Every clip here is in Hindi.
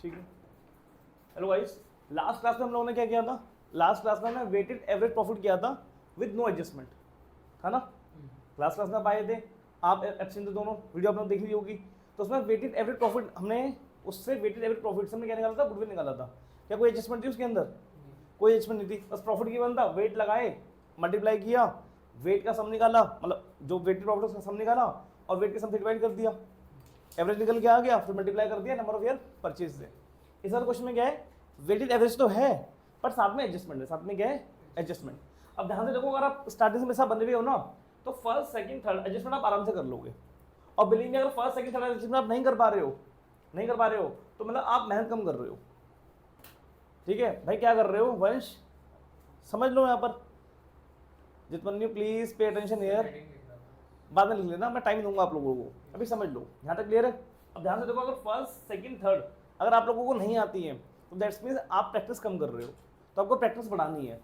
ठीक है। हेलो गाइस, लास्ट क्लास में हम लोगों ने क्या किया था? लास्ट क्लास में हमने वेटेड एवरेज प्रॉफिट किया था विद नो एडजस्टमेंट, था ना? लास्ट क्लास में आप आए थे, आप एब्सेंट थे दोनों, वीडियो आपने देखी होगी। तो उसमें वेटेड एवरेज प्रॉफिट हमने उससे वेटेड एवरेज प्रॉफिट से हमने क्या निकाला था? गुडविल निकाला था। क्या कोई एडजस्टमेंट थी उसके अंदर? कोई एडजस्टमेंट नहीं थी, बस प्रॉफिट की बनता, वेट लगाए, मल्टीप्लाई किया, वेट का सम निकाला, मतलब जो वेटेड प्रॉफिट उसका सम निकाला और वेट के सम से डिवाइड कर दिया, एवरेज निकल के आ गया, फिर मल्टीप्लाई कर दिया नंबर ऑफ ईयर परचेज से। इस बार क्वेश्चन में क्या है? वेटेड एवरेज तो है पर साथ में एडजस्टमेंट है। साथ में क्या है? एडजस्टमेंट। अब ध्यान से देखो, अगर आप स्टार्टिंग से मेरे साथ बंदे भी हो ना, तो फर्स्ट सेकंड थर्ड एडजस्टमेंट आप आराम से कर लोगे। और बिलीव में अगर फर्स्ट सेकंड थर्ड एडजस्टमेंट आप नहीं कर पा रहे हो तो मतलब आप मेहनत कम कर रहे हो। ठीक है भाई, क्या कर रहे हो वंश? समझ लो यहाँ पर। जितमन्यु प्लीज पे अटेंशन हियर। बाद में लिख लेना, मैं टाइम दूंगा आप लोगों को, अभी समझ लो। यहाँ तक क्लियर है? अब ध्यान से देखो, अगर फर्स्ट सेकंड थर्ड अगर आप लोगों को नहीं आती है तो दैट्स मीन्स आप प्रैक्टिस कम कर रहे हो, तो आपको प्रैक्टिस बढ़ानी है।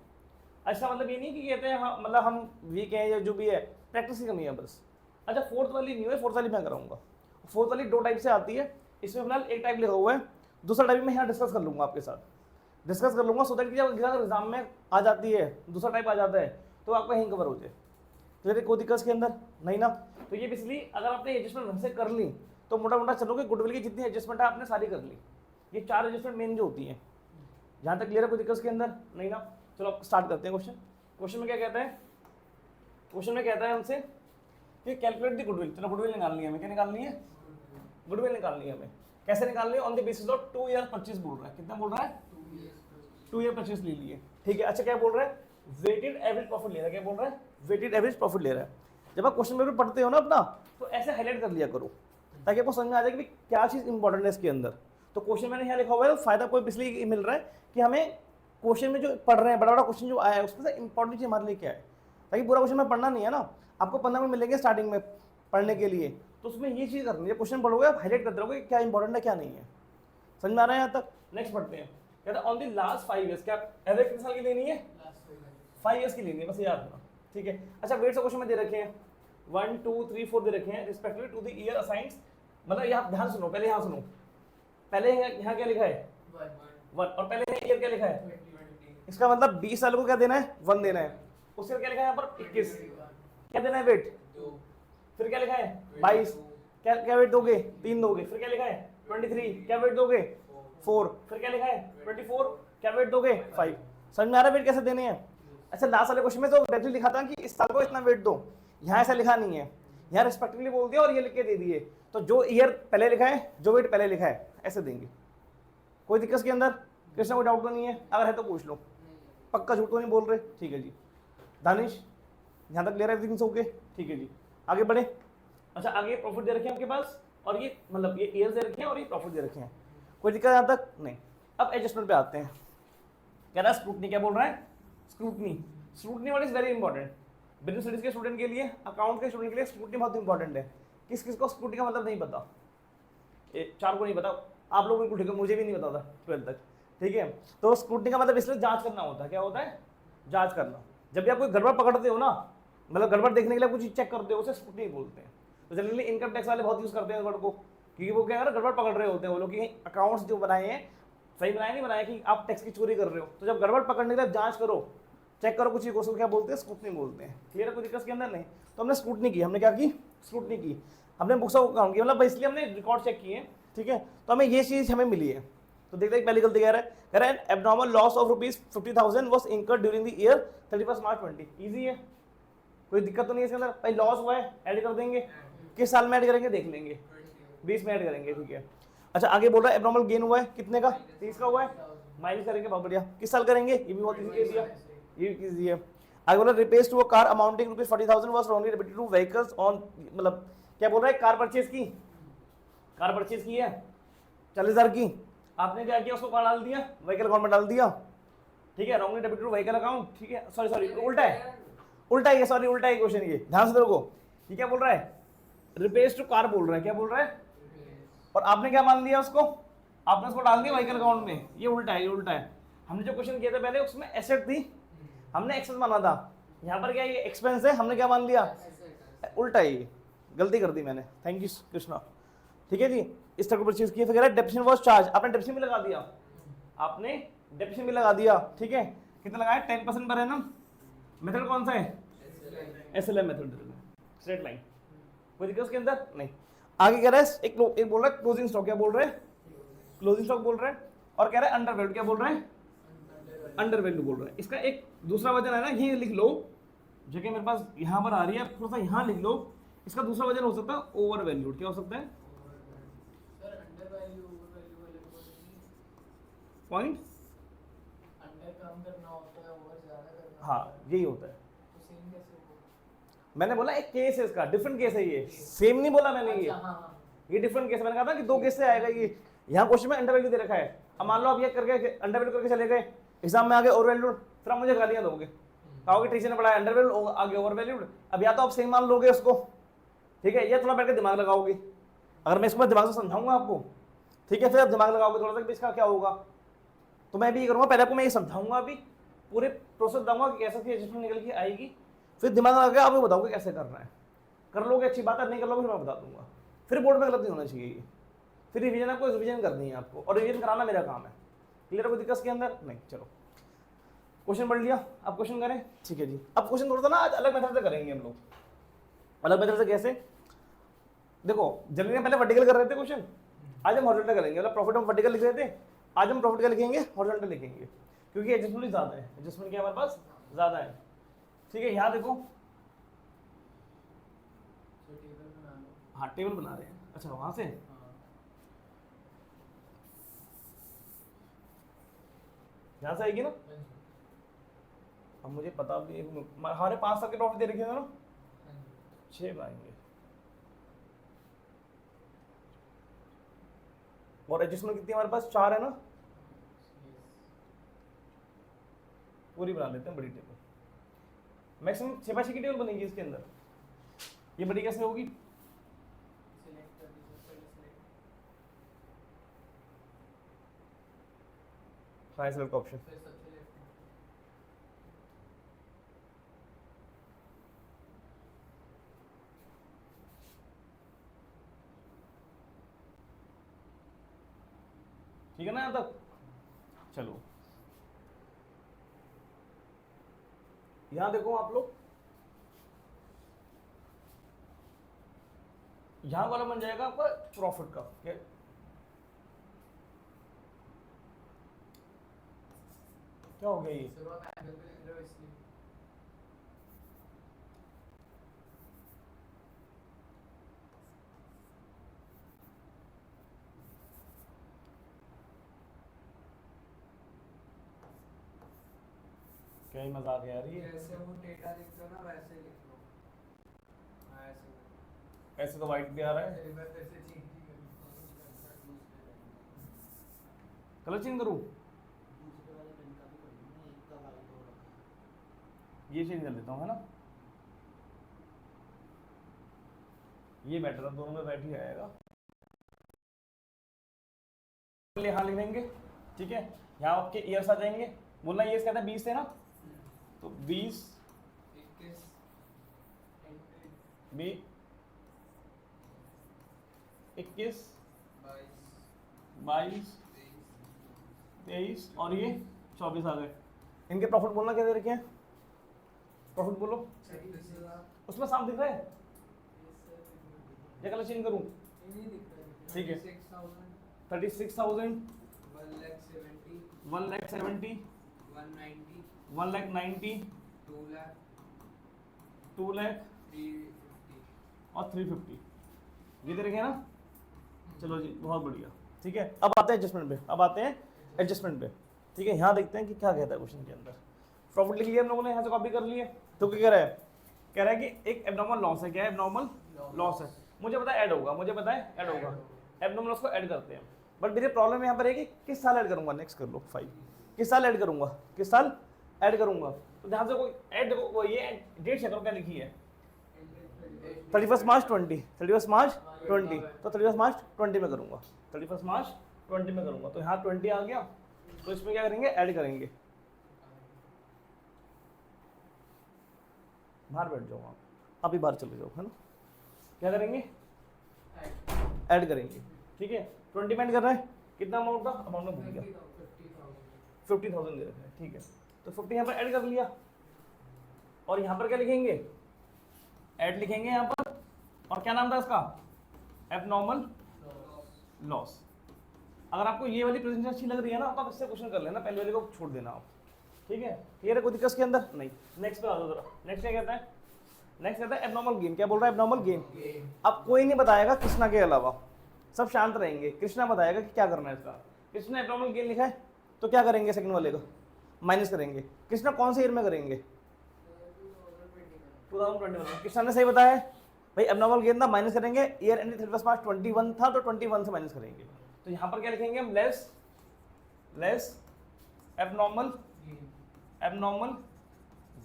अच्छा, मतलब ये नहीं कि कहते हैं हाँ मतलब हम वीक हैं या जो भी है, प्रैक्टिस की कमी है बस। अच्छा, फोर्थ वाली नहीं है, फोर्थ वाली मैं कराऊंगा। फोर्थ वाली दो टाइप से आती है, इसमें फिलहाल एक टाइप लिखा हुआ है, दूसरा टाइप मैं यहाँ डिस्कस कर लूंगा आपके साथ, डिस्कस कर लूंगा, सो दैट कि जब एग्जाम में आ जाती है दूसरा टाइप आ जाता है तो आपका यहीं कवर हो जाए। तो कोई दिक्कत के अंदर नहीं ना? तो ये बेसिकली अगर आपने एडजस्टमेंट ढंग से कर ली तो मोटा मोटा चलोगे, गुडविल की जितनी एडजस्टमेंट है आपने सारी कर ली। ये 4 एडजस्टमेंट मेन जो होती हैं, जहाँ तक क्लियर है? कोई दिक्कत के अंदर नहीं ना? चलो स्टार्ट करते हैं क्वेश्चन। क्वेश्चन में क्या कहता है? क्वेश्चन में कहता है हमसे कि कैलकुलेट द गुडविल। चलो गुडविल निकालनी है हमें। क्या निकालनी है? गुडविल निकालनी है हमें। कैसे निकालनी है? On the basis of 2 year purchase बोल रहा है। कितना बोल रहा है? 2 ईयर परचेज ले लिए। ठीक है। अच्छा, क्या बोल रहा है? वेटेड एवरेज प्रॉफिट ले रहा है। क्या बोल रहा है? वेटेड एवरेज प्रॉफिट ले रहा है। जब आप क्वेश्चन पेपर पढ़ते हो ना अपना, तो ऐसे हाईलाइट कर लिया करो ताकि आपको समझ में आ जाए कि क्या चीज़ इंपॉर्टेंट है इसके अंदर। तो क्वेश्चन मैंने यहाँ लिखा हुआ है, फायदा कोई इसलिए मिल रहा है कि हमें क्वेश्चन में जो पढ़ रहे हैं, बड़ा बड़ा क्वेश्चन जो आया है उसमें से इंपॉर्टेंट चीज हमारे लिए क्या है, ताकि पूरा क्वेश्चन में पढ़ना नहीं है ना। आपको 15 मिनट मिलेंगे स्टार्टिंग में पढ़ने के लिए, तो उसमें ये चीज़ करनी है। क्वेश्चन पढ़ोगे आप हाईलाइट करते रहोगे क्या इंपॉर्टेंट है क्या नहीं है। समझ में आ रहा है यहाँ तक? नेक्स्ट पढ़ते हैं। कहता है ऑन द लास्ट 5 ईयर्स। क्या एवरेज कितने साल की लेनी है? 5 ईयर्स की लेनी है, बस याद रखना। ठीक है। अच्छा, वेट से क्वेश्चन में दे रखे हैं 1 2 3 4 दे रखे हैं respectively to the year assigned. मतलब यहाँ ध्यान सुनो, पहले यहाँ सुनो, पहले यहाँ क्या लिखा है? 1। और पहले ईयर क्या लिखा है? इसका मतलब 20 साल को क्या देना है? 1 देना है। उसके क्या लिखा है यहाँ पर? 21। क्या देना है? वेट 2। फिर क्या लिखा है? 22। क्या वेट दोगे? 3 दोगे। फिर क्या लिखा है? 23। क्या वेट दोगे? 4। फिर क्या लिखा है? 24। क्या वेट दोगे? 5। समझ में आ रहा है वेट कैसे देने हैं? अच्छा, लास्ट वाले क्वेश्चन में तो डायरेक्टली लिखा था कि इस साल को इतना वेट दो, यहाँ ऐसा लिखा नहीं है, यहाँ रिस्पेक्टिवली बोल दिया और ये लिख के दे दिए। तो जो ईयर पहले लिखा है, जो वेट पहले लिखा है, ऐसे देंगे। कोई दिक्कत के अंदर? कृष्णा कोई डाउट तो नहीं है? अगर है तो पूछ लो। पक्का झूठ तो नहीं बोल रहे? ठीक है जी। दानिश, यहाँ तक क्लियर है? Everything okay? ठीक है जी, आगे बढ़े। अच्छा, आगे प्रॉफिट दे रखे हैं आपके पास, और ये मतलब ये ईयर दे रखे हैं और ये प्रॉफिट दे रखे हैं। कोई दिक्कत यहाँ तक? नहीं। अब एडजस्टमेंट पे आते हैं। कह रहा है स्क्रूटनी। क्या बोल रहा है? Scrutiny. Scrutiny what is very important. Business studies के स्टूडेंट के लिए, अकाउंट के स्टूडेंट के लिए स्क्रूटनी बहुत इंपॉर्टेंट है। किस किस को स्क्रूटनी का मतलब नहीं पता? 4 को नहीं पता, आप लोग बिल्कुल ठीक है, मुझे भी नहीं पता था 12th तक। ठीक है। तो स्क्रूटनी का मतलब इसलिए जांच करना होता है। क्या होता है? जांच करना। जब भी आप कोई गड़बड़ पकड़ते हो ना, मतलब गड़बड़ देखने के लिए कुछ चेक करते हो, उसे स्क्रूटनी बोलते हैं। तो जनरली इनकम टैक्स वाले बहुत यूज करते हैं इस वर्ड को, क्योंकि वो क्या है, गड़बड़ पकड़ रहे होते हैं वो लोग कि अकाउंट्स जो बनाए हैं सही बनाए नहीं बनाए, कि आप टैक्स की चोरी कर रहे हो। तो जब गड़बड़ पकड़ने के लिए जांच करो, चेक करो कुछ चीज़ को, क्या बोलते हैं? स्क्रूटनी बोलते हैं। क्लियर है? कोई दिक्कत के अंदर नहीं? तो हमने स्क्रूटनी की। हमने क्या की? स्क्रूटनी की। हमने बुक्स को काउंट किया, मतलब इसलिए हमने रिकॉर्ड चेक किए। ठीक है। तो हमें ये चीज़ हमें मिली है। तो देखते हैं पहली गलती कह रहा है abnormal loss of ₹50,000 was incurred during the year 31 March 20। Easy है, कोई दिक्कत तो नहीं है इसके अंदर। भाई लॉस हुआ है, ऐड कर देंगे। किस साल में ऐड करेंगे देख लेंगे, 20 में ऐड करेंगे। ठीक है। अच्छा, आगे बोल रहा है एबनॉर्मल गेन हुआ है कितने का? 30 का हुआ है, माइनस करेंगे। बहुत बढ़िया। किस साल करेंगे? ये भी बहुत ईजी कर दिया, ये ईजी है। आगे बोला repairs to a car amounting ₹40,000 was wrongly debited to vehicles on, मतलब क्या बोल रहा है? कार परचेज की, कार परचेज की है 40,000 की, आपने क्या किया? उसको कहाँ डाल दिया? व्हीकल अकाउंट में डाल दिया। ठीक है। Wrongly debited to vehicle account. ठीक है। सॉरी उल्टा है, उल्टा है, सॉरी उल्टा है क्वेश्चन ये, ध्यान से देखो। ये क्या बोल रहा है? रिपेयर्स टू कार बोल रहा है। क्या बोल रहा है? और आपने क्या मान लिया उसको? आपने उसको डाल दिया व्हीकल अकाउंट में। ये उल्टा है, ये उल्टा है। हमने जो क्वेश्चन किया था पहले उसमें एसेट थी, हमने एक्सेस माना था। यहाँ पर क्या ये एक्सपेंस है, हमने क्या मान लिया? उल्टा है, ये गलती कर दी मैंने। Thank you Krishna. ठीक है जी। इस तरह को परचेज किया, फिर कह रहा है डेप्रिसिएशन वाज चार्ज, आपने डेप्रिसिएशन भी लगा दिया, आपने डेप्रिसिएशन भी लगा दिया, ठीक है, कितना लगाया 10% पर एनम, मेथड कौन सा है, एसएलएम मेथड, स्ट्रेट लाइन, कोई दिक्कत उसके अंदर नहीं। आगे कह रहा है एक बोल रहा है क्लोजिंग स्टॉक, क्या बोल रहे हैं, क्लोजिंग स्टॉक बोल रहे हैं, और कह रहा है अंडर वैल्यू, क्या बोल रहे हैं, अंडर वैल्यू बोल रहे हैं। इसका एक दूसरा वजन है ना, ये लिख लो, जगह मेरे पास यहाँ पर आ रही है, थोड़ा सा यहाँ लिख लो, इसका दूसरा वजन हो सकता है ओवर वैल्यूड, क्या हो सकता है पॉइंट, हाँ यही होता है। मैंने बोला एक केस है इसका, डिफरेंट केस है ये, सेम नहीं बोला मैंने, ये डिफरेंट केस, मैंने कहा था कि दो केस से आएगा ये। यहाँ क्वेश्चन में अंडर वैल्यू दे रखा है, अब मान लो आप ये करके अंडर वैल्यू करके चले गए, एग्जाम में आगे ओवर वैल्यूड, फिर आप मुझे गालियां दोगे, कहोगे टीचर ने पढ़ाया अंडर वैल्यूड, आगे ओवर वैल्यूड। अब या तो आप सेम मान लोगे उसको, ठीक है, या थोड़ा बैठ के दिमाग लगाओगे, अगर मैं इसको दिमाग से समझाऊंगा आपको, ठीक है, फिर आप दिमाग लगाओगे थोड़ा सा कि इसका क्या होगा, तो मैं भी ये करूँगा, पहले आपको मैं ये समझाऊंगा, अभी पूरे प्रोसेस दूंगा कि कैसे एडजस्टमेंट निकल के आएगी, फिर दिमाग लगा के आपको बताओगे कैसे करना है, कर लोगे अच्छी बात है, नहीं कर लोगे फिर मैं बता दूंगा, फिर बोर्ड में गलत नहीं होना चाहिए ये, फिर रिवीजन आपको रिवीजन करनी है आपको, और रिवीजन कराना मेरा काम है, क्लियर है, कोई दिक्कत के अंदर नहीं। चलो क्वेश्चन पढ़ लिया, अब क्वेश्चन करें, ठीक है जी। अब क्वेश्चन थोड़ा सा ना आज अलग मेथड से करेंगे हम लोग, अलग मेथड से कैसे, देखो जनरली पहले वर्टिकल कर रहे थे क्वेश्चन, आज हम हॉरिजॉन्टल करेंगे, मतलब प्रॉफिट हम वर्टिकल लिख रहे थे, आज हम प्रॉफिट का लिखेंगे, हॉरिजॉन्टल लिखेंगे, क्योंकि एडजस्टमेंट ज़्यादा है, एडजस्टमेंट क्या हमारे पास ज़्यादा है, ठीक है। यहाँ देखो, हाँ टेबल बना रहे हैं, अच्छा वहाँ से, यहाँ से आएगी ना, अब मुझे पता भी, हमारे 5 साल के प्रॉफिट दे रखे थे ना, 6 बनाएंगे, और एडजस्टमेंट कितनी हमारे पास 4 है ना, पूरी बना लेते हैं बड़ी टेबल, मैक्सिमम 6x6 की टेबल बनेगी इसके अंदर। ये बड़ी कैसे होगी, सेलेक्ट ऑप्शन, ठीक है ना यहाँ तक। चलो यहां देखो आप लोग, यहां वाला बन जाएगा आपका प्रॉफिट का, क्या हो गया ये, क्या ही मजाक है यार ये, जैसे वो डेटा लिखते हो ना वैसे लिख लो, ऐसे तो वाइट भी आ रहा है, कलर चेंज करूँ, ये चेंज कर लेता हूँ, है ना, ये बेटर है, दोनों में बैठ ही आएगा, यहाँ लिख देंगे, ठीक है। यहाँ आपके ईयर्स आ जाएंगे, बोलना ईयर्स कहता है 20 थे ना, तो 20 21 22 23 और ये 24 आ गए। इनके प्रॉफिट बोलना क्या दे रखे हैं, प्रॉफिट बोलो, उसमें साफ दिख रहा है या कलर चेंज करूँ, ठीक है, 36,000 1,70,000 1,90,000 2 लाख और 350 ये दे रखे हैं ना। चलो जी बहुत बढ़िया, ठीक है। अब आते हैं एडजस्टमेंट पे, अब आते हैं एडजस्टमेंट पे, ठीक है। यहाँ देखते हैं कि क्या कहता है क्वेश्चन के अंदर। प्रॉफिट लिख लिया हम लोगों ने, यहाँ से कॉपी कर लिए, तो क्या कह रहा है, कह रहा है कि एक एबनॉर्मल लॉस है, क्या है, एबनॉर्मल लॉस है, मुझे पता है ऐड होगा, मुझे पता है ऐड होगा, एबनॉर्मल लॉस को ऐड करते हैं। बट मेरी प्रॉब्लम यहाँ पर है कि किस साल ऐड करूँगा, नेक्स्ट कर लो 5, किस साल ऐड करूँगा, किस साल ऐड करूँगा, तो ध्यान से कोई ऐड, वो ये डेट चेक करो क्या लिखी है, 31 मार्च 20, 31 मार्च 20, तो 31 मार्च 20 में करूँगा, 31 मार्च 20 में करूँगा, तो यहाँ 20 आ गया, तो इसमें क्या करेंगे, ऐड करेंगे, बाहर बैठ जाओ आप, अभी बाहर चले जाओ, है ना, क्या करेंगे, ऐड करेंगे, ठीक है 20 पेमेंट कर रहे हैं, कितना अमाउंट था, अमाउंट में भूल गया, 50,000 दे रखे हैं, ठीक है। तो 50 यहाँ पर ऐड कर लिया, और यहाँ पर क्या लिखेंगे, ऐड लिखेंगे यहाँ पर, और क्या नाम था इसका, एबनॉर्मल लॉस। अगर आपको ये वाली प्रेजेंटेशन अच्छी लग रही है ना, तो आप इससे क्वेश्चन कर लेना, पहले वाले को छोड़ देना आप, ठीक है। क्लियर है, कोई दिक्कत के अंदर नहीं। नेक्स्ट पे आ जाओ जरा, नेक्स्ट क्या कहता है, नेक्स्ट कहता है एबनॉर्मल गेन। क्या बोल रहा है, एबनॉर्मल गेन। अब कोई नहीं बताएगा कृष्णा के अलावा, सब शांत रहेंगे, कृष्णा बताएगा कि क्या करना है इसका। कृष्णा एबनॉर्मल गेन लिखा है, तो क्या करेंगे, सेकंड वाले का माइनस करेंगे। कृष्णा कौन से ईयर में करेंगे, 2021। कृष्णा ने सही बताया है भाई, एबनॉर्मल गेन था, माइनस करेंगे, ईयर एंड 31 मार्च 21 था, तो 21 से माइनस करेंगे। तो यहाँ पर क्या लिखेंगे हम, लेस एबनॉर्मल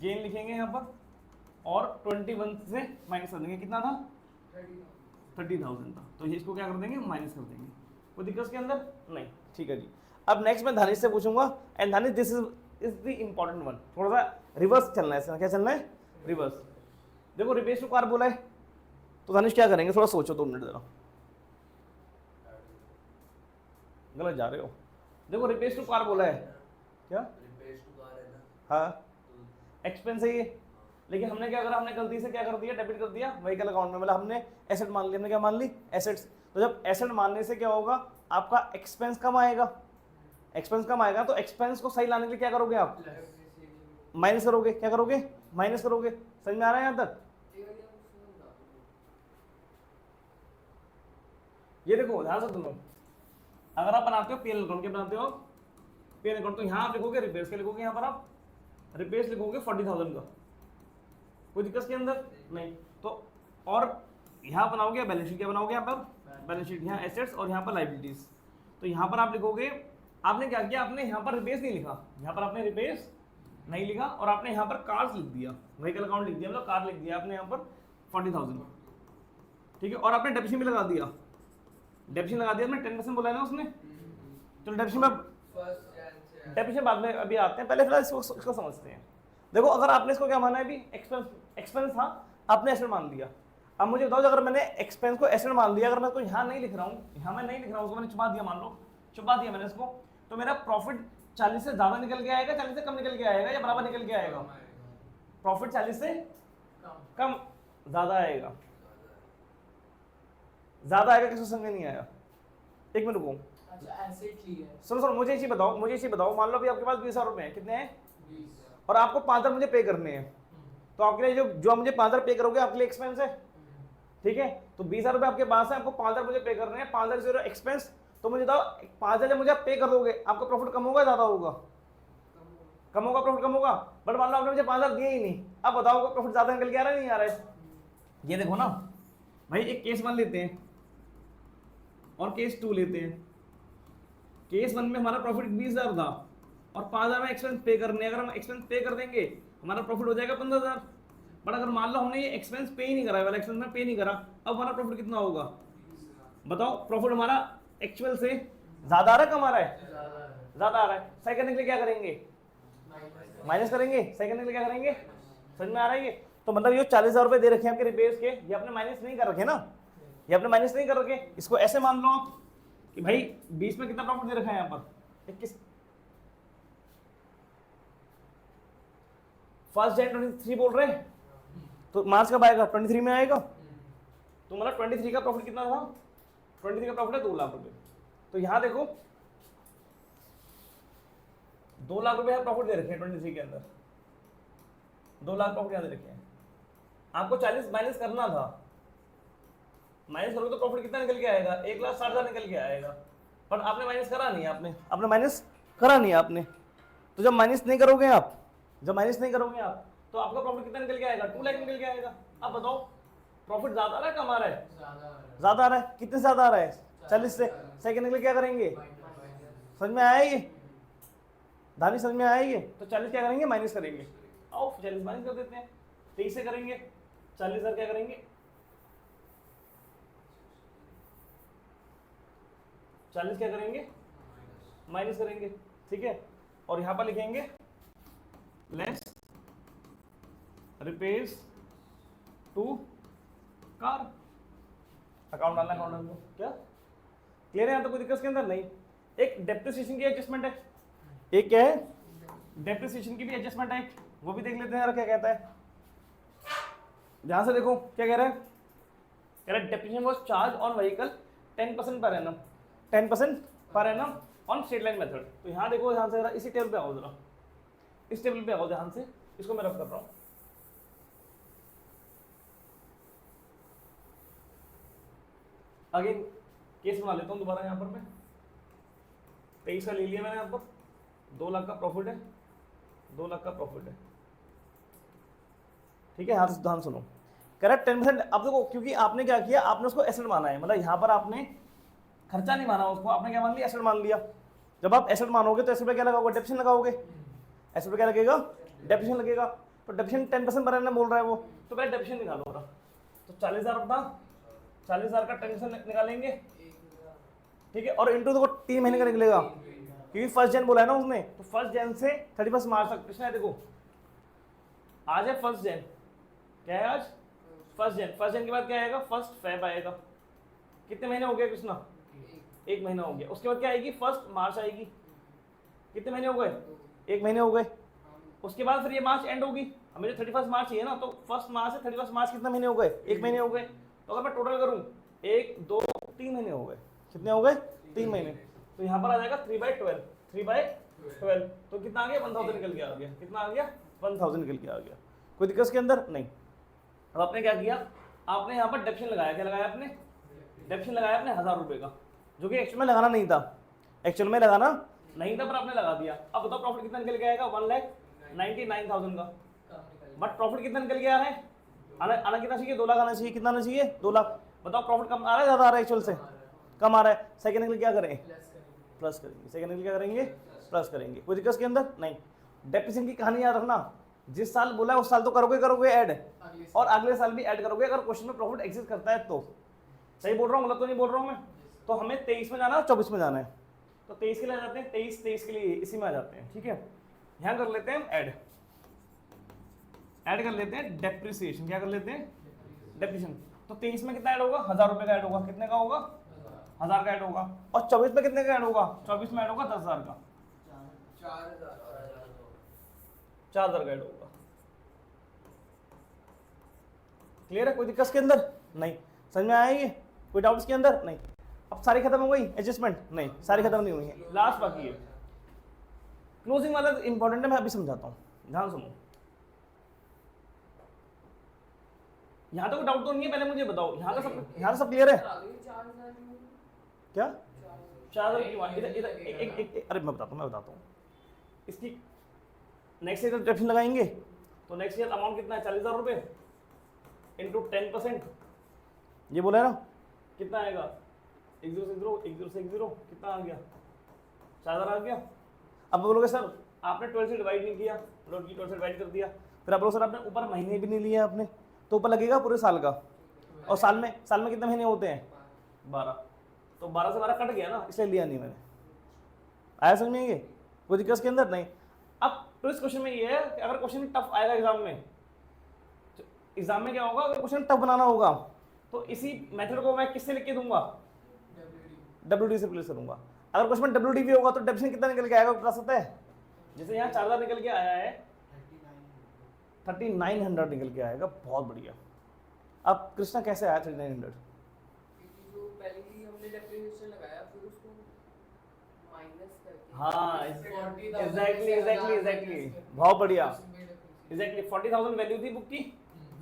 गेन लिखेंगे यहाँ पर, और 21 से माइनस कर देंगे, कितना था 30,000 था, तो ये इसको क्या कर देंगे, माइनस कर देंगे। कोई दिक्कत के अंदर नहीं, ठीक है जी। अब नेक्स्ट मैं धानिश से पूछूंगा, and Dhanish this is the important one, थोड़ा सा रिवर्स चलना है, क्या चलना है, रिवर्स। देखो रिपेस टू कार बोला है, तो धानिश क्या करेंगे, थोड़ा सोचो 2 मिनट जरा, गलत जा रहे हो। देखो रिपेस टू कार बोला है, क्या, हाँ एक्सपेंस है ये, लेकिन हमने क्या करा, हमने गलती से क्या कर दिया, डेबिट कर दिया व्हीकल अकाउंट में, मतलब हमने एसेट मान लिया, हमने क्या मान ली, एसेट्स। तो जब एसेट मानने से क्या होगा, आपका एक्सपेंस कम आएगा, एक्सपेंस कम आएगा, तो एक्सपेंस को सही लाने के लिए क्या करोगे आप, माइनस करोगे, क्या करोगे, माइनस करोगे। समझ में आ रहा है यहाँ तक। ये देखो ध्यान से सुनो, अगर आप बनाते हो पीएल अकाउंट, क्या बनाते हो पीएल अकाउंट, तो यहाँ आप लिखोगे रिपेयर्स के, लिखोगे यहाँ पर आप रिपेयर्स लिखोगे 40,000 का, कोई दिक्कत के अंदर नहीं। तो और यहाँ बनाओगे बैलेंस शीट, क्या बनाओगे यहाँ पर बैलेंस शीट, यहाँ एसेट्स और यहाँ पर लाइबिलिटीज। तो यहाँ पर आप लिखोगे, आपने क्या किया, आपने यहाँ पर रिपेयर्स नहीं लिखा, यहाँ पर आपने रिपेयर्स नहीं लिखा, और आपने यहाँ पर कार्स लिख दिया, व्हीकल अकाउंट लिख दिया, मतलब कार लिख दिया आपने यहाँ पर 40,000, ठीक है। और आपने डेप्शन भी लगा दिया, डेप्शन लगा दिया, 10% बोला है ना उसने, चलो डेप्शन बाद में अभी आते हैं, पहले फिलहाल इसको समझते हैं। देखो अगर आपने इसको क्या माना है, अभी एक्सपेंस था, आपने एसेट मान लिया। अब मुझे बताओ, अगर मैंने एक्सपेंस को एसेट मान लिया, अगर मैं इसको यहाँ नहीं लिख रहा हूँ, यहाँ मैं नहीं लिख रहा हूँ, उसको मैंने छुपा दिया, मान लो छुपा दिया मैंने इसको, तो मेरा प्रॉफिट 40 से ज़्यादा निकल के आएगा, 40 से कम निकल के आएगा, या बराबर निकल के आएगा, प्रॉफिट 40 से कम ज़्यादा आएगा, ज़्यादा आएगा, किसी समझ में नहीं आया, एक मिनट रुको। सुनो मुझे ये चीज़ बताओ, मान लो अभी आपके पास 20,000 रुपये हैं, कितने हैं, और आपको 5,000 मुझे पे करने हैं, तो आपके लिए जो मुझे 5,000 पे करोगे आपके लिए एक्सपेंस है, ठीक है। तो 20,000 रुपये आपके पास है, आपको 5,000 मुझे पे करने हैं, 5,000 0 एक्सपेंस। तो मुझे बताओ 5,000 जब मुझे आप पे कर दोगे, आपका प्रॉफिट कम होगा ज़्यादा होगा, कम होगा, प्रॉफिट कम होगा। बट मान लो आपने मुझे 5,000 दिए ही नहीं, अब बताओ प्रॉफिट ज़्यादा निकल के आ रहा है, नहीं आ रहा है। ये देखो ना भाई, एक केस 1 लेते हैं और केस 2 लेते हैं। केस 1 में हमारा प्रॉफिट 20,000 था, और 5,000 में एक्सपेंस पे करने, अगर हम एक्सपेंस पे कर देंगे हमारा प्रॉफिट हो जाएगा 15,000। बट अगर मान लो हमने ये एक्सपेंस पे ही नहीं करा, वाला एक्सपेंस में पे नहीं करा, अब हमारा प्रॉफिट कितना होगा, बताओ। प्रॉफिट हमारा एक्चुअल से ज़्यादा आ रहा है, कम आ रहा है, ज़्यादा आ रहा है। सही करने के लिए क्या करेंगे, माइनस करेंगे। सही करने के लिए क्या करेंगे, समझ में आ रहा है ये। तो मतलब ये 40,000 रुपये दे रखे हैं आपके रिपेयर्स के, ये आपने माइनस नहीं कर रखे ना, ये आपने माइनस नहीं कर रखे। इसको ऐसे मान लो आप कि भाई 20 में कितना प्रॉफिट दे रखा है यहाँ पर, 21, 1 जनवरी 23 बोल रहे हैं, तो मार्च कब आएगा, 23 में आएगा। तो मतलब 23 का प्रॉफिट कितना था, 23 का प्रॉफिट है 2 लाख रुपए। तो यहाँ देखो 2 लाख रुपए प्रॉफिट दे रखे हैं 23 के अंदर, 2 लाख प्रॉफिट यहाँ दे रखे हैं। आपको 40 माइनस करना था, माइनस करोगे तो प्रॉफिट कितना निकल के आएगा, 1,60,000 निकल के आएगा। पर आपने माइनस करा नहीं, आपने माइनस करा नहीं आपने। तो जब माइनस नहीं करोगे आप, तो आपका प्रॉफिट कितना निकल के आएगा, 2 लाख निकल के आएगा। अब बताओ प्रॉफिट ज्यादा आ रहा है, कम आ रहा है, ज्यादा आ रहा है। कितने ज्यादा आ रहा है, 40 से। सही करने के लिए क्या करेंगे, समझ में आया ये धानी, समझ में आया ये। तो 40 क्या करेंगे, माइनस करेंगे। आओ 40 माइनस कर देते हैं, 23 से करेंगे 40,000 क्या करेंगे, 40 क्या करेंगे, माइनस करेंगे, ठीक है। और यहां पर लिखेंगे less repairs to car. Account डालना, अकाउंट डाल दो, क्या क्लियर है यहाँ तो कोई दिक्कत के अंदर नहीं। एक डेप्रिसिएशन की एडजस्टमेंट है, एक क्या है डेप्रिसिएशन की भी एडजस्टमेंट है, वो भी देख लेते हैं यार क्या कहता है। ध्यान से देखो क्या कह रहा है, कह रहा है depreciation was charge on vehicle 10% per annum, 10% per annum on straight line method. तो यहाँ देखो ध्यान से जरा इसी टेबल पे आओ, जरा इस टेबल पे आओ ध्यान से, इसको मैं रफ कर रहा हूँ। अगेन केस बना लेता हूँ दोबारा, यहाँ पर मैं 23 का ले लिया मैंने, यहाँ पर 2 लाख का प्रॉफिट है, 2 लाख का प्रॉफिट है, ठीक है। यहाँ से ध्यान सुनो, करेक्ट 10%। अब देखो क्योंकि आपने क्या किया, आपने उसको एसेट माना है, मतलब यहाँ पर आपने खर्चा नहीं माना उसको, आपने क्या मान लिया, एसेट मान लिया। जब आप एसेट मानोगे तो एसेट पे क्या लगाओगे, डेप्रिसिएशन लगाओगे, एसेट पे क्या लगेगा, डेप्रिसिएशन लगेगा। तो डेप्रिसिएशन 10% पर एनम बोल रहा है वो, तो पहले डेप्रिसिएशन निकालो रहा। तो 40,000 अपना 40,000 का डेप्रिसिएशन निकालेंगे, ठीक है। और इंटू देखो 3 महीने का निकलेगा, क्योंकि 1 जन बोला है ना उसने, तो 1 जन से 31 मार्च तक। कृष्णा देखो आज है 1 जन, क्या है आज 1 जन, 1 जन के बाद क्या आएगा 1 फेब आएगा। कितने महीने हो गए कृष्णा, 1 महीना हो गया। उसके बाद क्या आएगी 1 मार्च आएगी, कितने महीने हो गए, 1 महीने हो गए। उसके बाद फिर ये मार्च एंड होगी, हमें जो 31 मार्च ही है ना, तो 1 मार्च से 31 मार्च कितने महीने हो गए, 1 महीने हो गए। तो अगर मैं टोटल करूं 1 2 3 महीने हो गए, कितने हो गए 3 महीने। तो यहाँ पर आ जाएगा 3/12, 3/12 तो कितना आ गया 1000 निकल के आ गया, कितना आ गया 1000 निकल के आ गया। कोई दिक्कत के अंदर नहीं। अब आपने क्या किया, आपने यहाँ पर डेप्रिसिएशन लगाया, क्या लगाया आपने, डेप्रिसिएशन लगाया आपने 1000 रुपये का, जो कि एक्चुअल में लगाना नहीं था, एक्चुअल में लगाना नहीं था पर आपने लगा दिया। अब बताओ प्रॉफिट कितना निकल के आएगा 1,99,000 का, बट प्रॉफिट कितना निकल के आ रहा है, आना कितना चाहिए 2 लाख आना चाहिए, कितना आना चाहिए 2 लाख। बताओ प्रॉफिट कम आ रहा है ज़्यादा आ रहा है, एक्चुअल से कम आ रहा है। सेकंड निकल क्या करें, प्लस करेंगे, सेकंड निकल क्या करेंगे, प्लस करेंगे। कोई दिक्कत के अंदर नहीं। डेप्रिसिएशन की कहानी याद रखना, जिस साल बोला है उस साल तो करोगे ऐड, और अगले साल भी ऐड करोगे अगर क्वेश्चन में प्रॉफिट एग्जिस्ट करता है तो। सही बोल रहा हूँ, गलत तो नहीं बोल रहा हूँ मैं। तो हमें 23 में जाना है, 24 में जाना है, तो 23 के लिए आ जाते हैं, 23 के लिए इसी में आ जाते हैं, ठीक है। यहाँ कर लेते हैं ऐड कर लेते हैं डेप्रिसिएशन, क्या कर लेते हैं डेप्रिसिएशन। तो 23 में कितना ऐड होगा, 1000 रुपये का ऐड होगा, कितने का होगा 1000 का ऐड होगा। और 24 में कितने का ऐड होगा, 24 में ऐड होगा 10,000 का, 4,000 का ऐड होगा। क्लियर है, कोई दिक्कत के अंदर नहीं, समझ में आया ये, कोई डाउट इसके अंदर नहीं। अब सारी खत्म हो गई एडजस्टमेंट, नहीं सारी खत्म नहीं हुई है, लास्ट बाकी है क्लोजिंग वाला इंपॉर्टेंट है, मैं अभी समझाता हूँ, ध्यान सुनो। यहाँ तो कोई डाउट तो नहीं है, पहले मुझे बताओ यहाँ का सब क्लियर है क्या, 4,000 की इधर अरे मैं बताता हूँ इसकी नेक्स्ट ईयर डेप्रिसिएशन लगाएंगे, तो नेक्स्ट ईयर अमाउंट कितना है 40,000 रुपये इंटू 10%, ये बोला है ना, कितना आएगा 1060 कितना आ गया 4,000 आ गया। अब बोलोगे सर आपने 12 से डिवाइड नहीं किया, लोड की 12 से डिवाइड कर दिया, फिर आप बोलो सर आपने ऊपर महीने भी नहीं लिया आपने, तो ऊपर लगेगा पूरे साल का, और साल में कितने महीने होते हैं 12, तो 12 से 12 कट गया ना, इसलिए लिया नहीं मैंने। आया समझ में ये, कोई दिक्कत के अंदर नहीं। अब तो इस क्वेश्चन में ये है कि अगर क्वेश्चन टफ आएगा एग्जाम में, तो एग्जाम में क्या होगा, अगर क्वेश्चन टफ बनाना होगा तो इसी मेथड को मैं किससे लिख के दूंगा, WD से रिप्लेस करूंगा। अगर क्वेश्चन WD भी होगा तो डेप्रिसिएशन कितना निकल के आएगा बता सकता है, जैसे यहाँ 4,000 निकल के आया है, 3900 निकल के आएगा, बहुत बढ़िया। अब कृष्णा कैसे आया 3900, पहले ही हमने डेप्रिसिएशन लगाया फिर उसको माइनस करके, हाँ एग्जैक्टली बहुत बढ़िया, एग्जैक्टली 40,000 वैल्यू थी बुक की,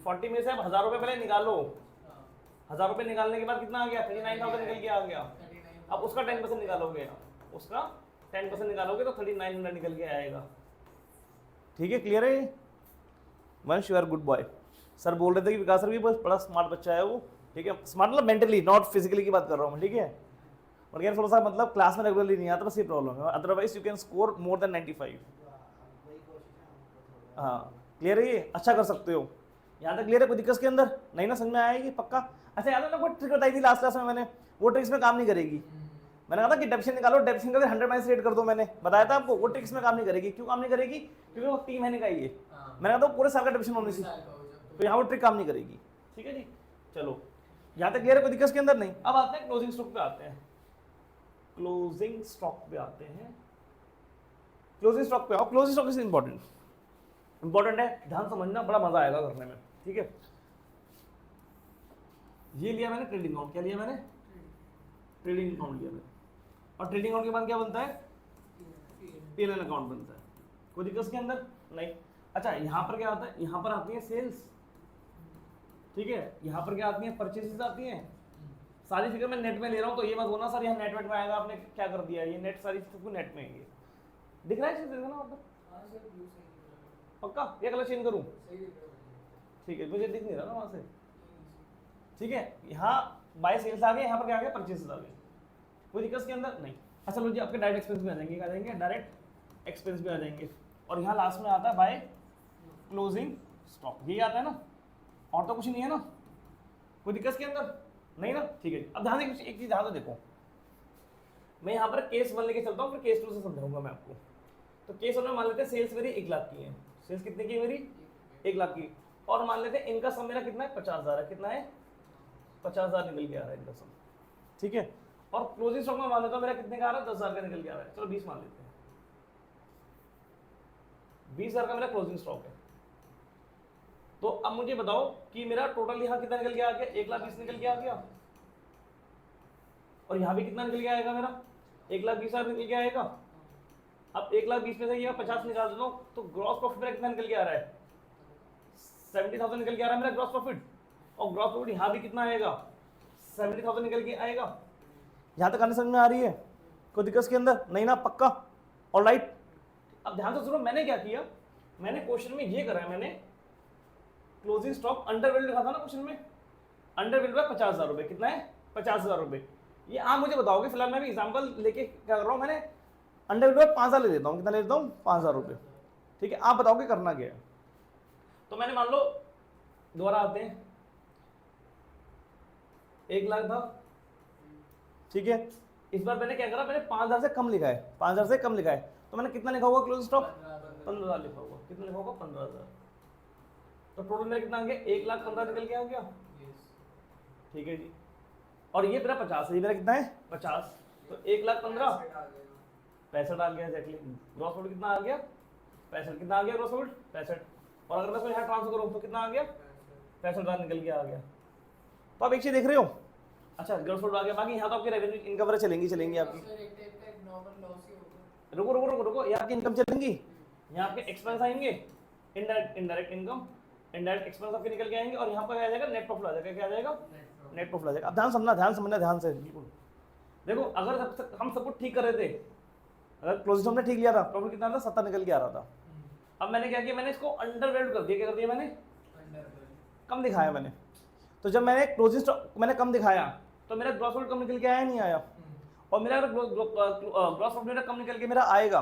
40 में से अब 1,000 रुपये पहले निकालो, 1,000 रुपये निकालने के बाद कितना आ गया 39,000 निकल के आ गया। अब उसका 10% निकालोगे, उसका 10% निकालोगे तो 3900 निकल के आएगा, ठीक है। क्लियर है, once you are good boy. Sir बोल रहे थे कि विकास सर भी बड़ा स्मार्ट बच्चा है वो, ठीक है, स्मार्ट मतलब मेंटली नॉट फिजिकली की बात कर रहा हूँ मैं, ठीक है। और यार थोड़ा सा मतलब क्लास में रेगुलरली नहीं आता, बस ये प्रॉब्लम है, otherwise you can score more than 95। हाँ क्लियर है, ये अच्छा कर सकते हो, यहाँ तक क्लियर है, कोई दिक्कत के अंदर नहीं ना, समझ में आएगी पक्का। अच्छा याद है ना कोई ट्रिक बताई थी लास्ट क्लास में मैंने, वो ट्रिक्स में काम नहीं करेगी। मैंने कहा था कि डेप्रिसिएशन निकालो, डेप्रिसिएशन का 100 माइनस रेट कर दो, मैंने बताया था आपको, वो ट्रिक्स में काम नहीं करेगी। क्यों काम नहीं करेगी, क्योंकि वो 3 महीने का ही है, मैंने कहा था पूरे साल का डेप्रिसिएशन होनी चाहिए, तो यहाँ वो ट्रिक काम नहीं करेगी, ठीक है जी। चलो यहाँ तक क्लियर है, कोई दिक्कत के अंदर नहीं। अब आते हैं क्लोजिंग स्टॉक पे आते हैं। क्लोजिंग स्टॉक पे आते हैं। क्लोजिंग स्टॉक पे आओ। क्लोजिंग स्टॉक इज इंपॉर्टेंट है, ध्यान समझना, बड़ा मजा आएगा करने में, ठीक है। ये लिया मैंने ट्रेडिंग अकाउंट, क्या लिया मैंने? ट्रेडिंग अकाउंट लिया मैंने, और ट्रेडिंग अकाउंट के बाद क्या बनता है? पीएनएल अकाउंट बनता है। कोई दिक्कत के अंदर नहीं। अच्छा, यहाँ पर क्या आता है? यहाँ पर आती है सेल्स, ठीक है। यहाँ पर क्या आती है? परचेसेस आती हैं। सारी फिगर मैं नेट में ले रहा हूँ, तो ये मत बोलना सर यहाँ नेट में आएगा, आपने क्या कर दिया, ये नेट सारी चीज़ नेट में है। दिख रहा है ना आपको? पक्का? ये कलर चेंज करूँ? ठीक है, मुझे दिख नहीं रहा ना वहाँ से, ठीक है। यहाँ बाय सेल्स आ गए, यहाँ पर क्या आ गया? परचेसेस आ गए। कोई दिक्कत के अंदर नहीं। अच्छा लो जी, आपके डायरेक्ट एक्सपेंस भी आ जाएंगे, क्या आ जाएंगे? डायरेक्ट एक्सपेंस भी आ जाएंगे। और यहाँ लास्ट में आता है बाय क्लोजिंग स्टॉक, यही आता है ना, और तो कुछ नहीं है ना। कोई दिक्कत के अंदर नहीं ना, ठीक है। अब ध्यान से एक चीज ध्यान से देखो, मैं यहाँ पर केस 1 लेके चलता हूँ, फिर केस 2 से समझाऊंगा मैं आपको। तो केस 1 में मान लेते हैं सेल्स मेरी 1 लाख की है। सेल्स कितने की है मेरी? 1 लाख की। और मान लेते हैं इनका सम मेरा कितना है? 50,000 है। कितना है? 50,000 निकल के आ रहा है इनका सम, ठीक है। और क्लोजिंग स्टॉक में मान लेता हूँ मेरा कितने का आ रहा है? 10,000 का निकल के आ रहा है। चलो 20 मान लेते हैं, 20,000 का मेरा क्लोजिंग स्टॉक है। तो अब मुझे बताओ कि मेरा टोटल यहाँ कितना निकल के आ गया? 1,20,000 निकल के आ गया। और यहाँ भी कितना निकल के आएगा मेरा? 1,20,000 निकल के आएगा। अब 1,20,000 में से ये 50 निकाल देता हूँ, तो ग्रॉस प्रॉफिट मेरा कितना निकल के आ रहा है? 70,000 निकल के आ रहा है मेरा ग्रॉस प्रॉफिट। और ग्रॉस प्रॉफिट यहाँ भी कितना आएगा? 70,000 निकल के आएगा। यहाँ तक आने समझ में आ रही है? कोई दिक्कत के अंदर नहीं ना? पक्का? ऑलराइट। अब ध्यान से सुनो, मैंने क्या किया, मैंने क्वेश्चन में ये करा है, मैंने क्लोजिंग स्टॉक अंडर वैल्यू लिखा था ना क्वेश्चन में, अंडर वैल्यू है 50,000 रुपये। कितना है? 50,000 रुपये। ये आप मुझे बताओगे, फिलहाल मैं भी एग्जाम्पल लेके क्या कर रहा हूँ, मैंने अंडर वैल्यू 5,000 ले लेता हूँ। कितना ले लेता हूँ? 5,000 रुपये, ठीक है। आप बताओगे करना क्या है। तो मैंने मान लो दोबारा आते हैं, 1 लाख था, ठीक है। इस बार मैंने क्या करा, मैंने 5,000 से कम लिखा है, 5,000 से कम लिखा है। तो मैंने कितना लिखा होगा क्लोजिंग स्टॉक? 15,000 लिखा होगा। कितना लिखा होगा? 15,000। तो टोटल मेरा कितना आ गया? 1,15,000 निकल के आ गया, ठीक है जी। और ये मेरा 50 है, ये मेरा कितना है? 50। तो 1,15,000 65 आ गया एग्जैक्टली। ग्रॉस प्रॉफिट कितना आ गया? 65। कितना आ गया ग्रॉस प्रॉफिट? 65। और अगर मैं इसको यहाँ ट्रांसफर करूँ तो कितना आ गया? 65,000 निकल के आ गया। तो आप एक चीज देख रहे हो, अच्छा ग्रॉस प्रॉफिट आ गया। बाकी यहाँ तो आपकी रेवेन्यू इनकम वगैरह चलेंगी आपकी। रुको रुको रुको रुको, ये आपकी इनकम चलेंगी, यहाँ आपके एक्सपेंस आएंगे, इनडायरेक्ट इनकम, इनडायरेक्ट एक्सपेंस आपके निकल के आएंगे। और यहाँ पर आ जाएगा नेट प्रॉफिट आ जाएगा। क्या आ जाएगा? नेट प्रॉफिट आ जाएगा। अब ध्यान समझना ध्यान से बिल्कुल। देखो अगर हम सब कुछ ठीक कर रहे थे, अगर क्लोजिंग हमने ठीक लिया था, प्रॉफिट कितना था? 70 निकल के आ रहा था। अब मैंने क्या किया, मैंने इसको अंडर वैल्यू कर दिया। क्या कर दिया मैंने? कम दिखाया मैंने। तो जब मैंने क्लोजिंग स्टॉक मैंने कम दिखाया, तो मेरा ग्रॉस प्रॉफिट कम निकल के आया नहीं आया? और मेरा ग्रॉस प्रॉफिट कम निकल के मेरा आएगा।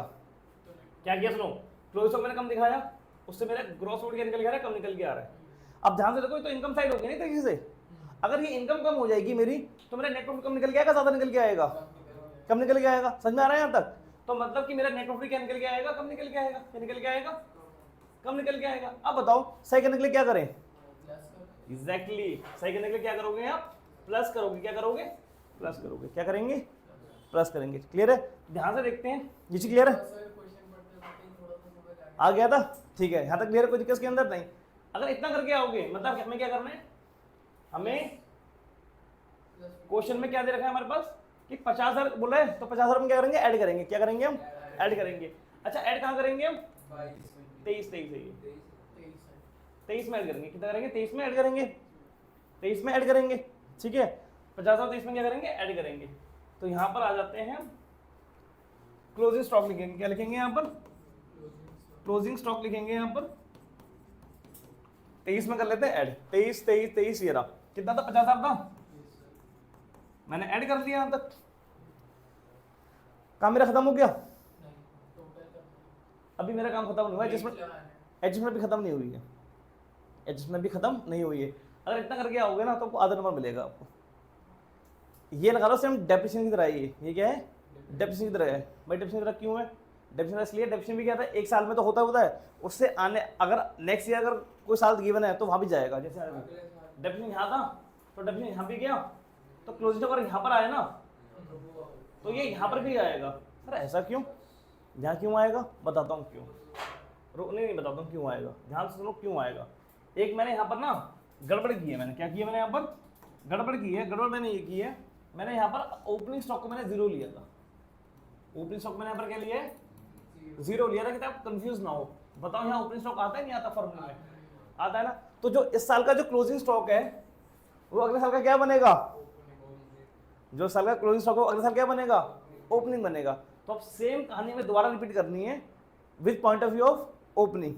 क्या किया सुनो, क्लोजिंग स्टॉक मैंने कम दिखाया, उससे मेरा ग्रॉस प्रॉफिट क्या निकल के आ रहा है? कम निकल के आ रहा है। अब ध्यान से देखो, तो इनकम साइड होगी नहीं तरीके से। अगर ये इनकम कम हो जाएगी मेरी, तो मेरा नेट प्रॉफिट कम निकल के आएगा, ज्यादा निकल के आएगा? कम निकल के आएगा। समझ में आ रहा है यहाँ तक? तो मतलब कि मेरा नेट प्रॉफिट क्या निकल के आएगा? कम निकल के आएगा। क्या निकल के आएगा? कम निकल के आएगा। अब बताओ सही करने के लिए क्या करें? एग्जैक्टली सही करने के लिए क्या करोगे आप? प्लस करोगे। क्या करोगे? प्लस करोगे। क्या करेंगे? प्लस करेंगे। क्लियर है? ध्यान से देखते हैं, ये चीज क्लियर है? आ गया था? ठीक है, यहाँ तक क्लियर है? कोई दिक्कत के अंदर नहीं। अगर इतना करके आओगे, मतलब हमें क्या करना है, हमें क्वेश्चन में क्या दे रखा है हमारे पास कि 50,000 बोला है, तो 50,000 में क्या करेंगे? ऐड करेंगे। क्या करेंगे हम? ऐड करेंगे। अच्छा ऐड कहाँ करेंगे हम? 23 में ऐड करेंगे। कितना करेंगे? 23 में ऐड करेंगे। 23 में ऐड करेंगे, ठीक है। 50,000 23 में क्या करेंगे? ऐड करेंगे। तो यहाँ पर आ जाते हैं, क्लोजिंग स्टॉक लिखेंगे। क्या लिखेंगे यहाँ पर? क्लोजिंग स्टॉक लिखेंगे यहाँ पर। 23 में कर लेते हैं ऐड। 23 ये रहा। कितना था? 50,000 था। मैंने ऐड कर दिया। यहाँ तक काम मेरा खत्म हो गया? अभी मेरा काम खत्म नहीं हुआ। एडजस्टमेंट भी खत्म नहीं हुई है। एडजस्टमेंट भी खत्म नहीं हुई है। अगर इतना करके आओगे ना, तो आपको आधा नंबर मिलेगा आपको। ये लगा लो सेम डेप्रिसिएशन की तरह है। ये क्या है? डेप्रिसिएशन की तरह है। भाई डेप्रिसिएशन की तरह क्यों है? डेप्रिसिएशन इसलिए, डेप्रिसिएशन भी क्या था, 1 साल में तो होता है, उससे आने अगर नेक्स्ट ईयर अगर कोई साल गिवन है तो वहाँ भी जाएगा। जैसे डेप्रिसिएशन यहाँ था, तो डेप्रिसिएशन यहाँ भी गया, तो क्लोजिंग अगर यहाँ पर आया ना, तो ये यहाँ पर भी आएगा। सर ऐसा क्यों, यहाँ क्यों आएगा, बताता हूँ क्यों। नहीं बताता हूँ क्यों आएगा, ध्यान से सुनो क्यों आएगा। एक मैंने यहाँ पर ना गड़बड़ की है, मैंने क्या किया, मैंने यहाँ पर गड़बड़ की है। गड़बड़ मैंने ये की है, मैंने यहाँ पर ओपनिंग स्टॉक को मैंने 0 लिया था। ओपनिंग स्टॉक मैंने यहाँ पर क्या लिया है, 0 लिया था कि आप कंफ्यूज ना हो। बताओ यहाँ ओपनिंग स्टॉक आता है नहीं आता, फॉर्मूला में आता है ना। तो जो इस साल का जो क्लोजिंग स्टॉक है वो अगले साल का क्या बनेगा, जो साल का क्लोजिंग स्टॉक है अगले साल क्या बनेगा, ओपनिंग बनेगा। तो अब सेम कहानी में दोबारा रिपीट करनी है with point of view of opening.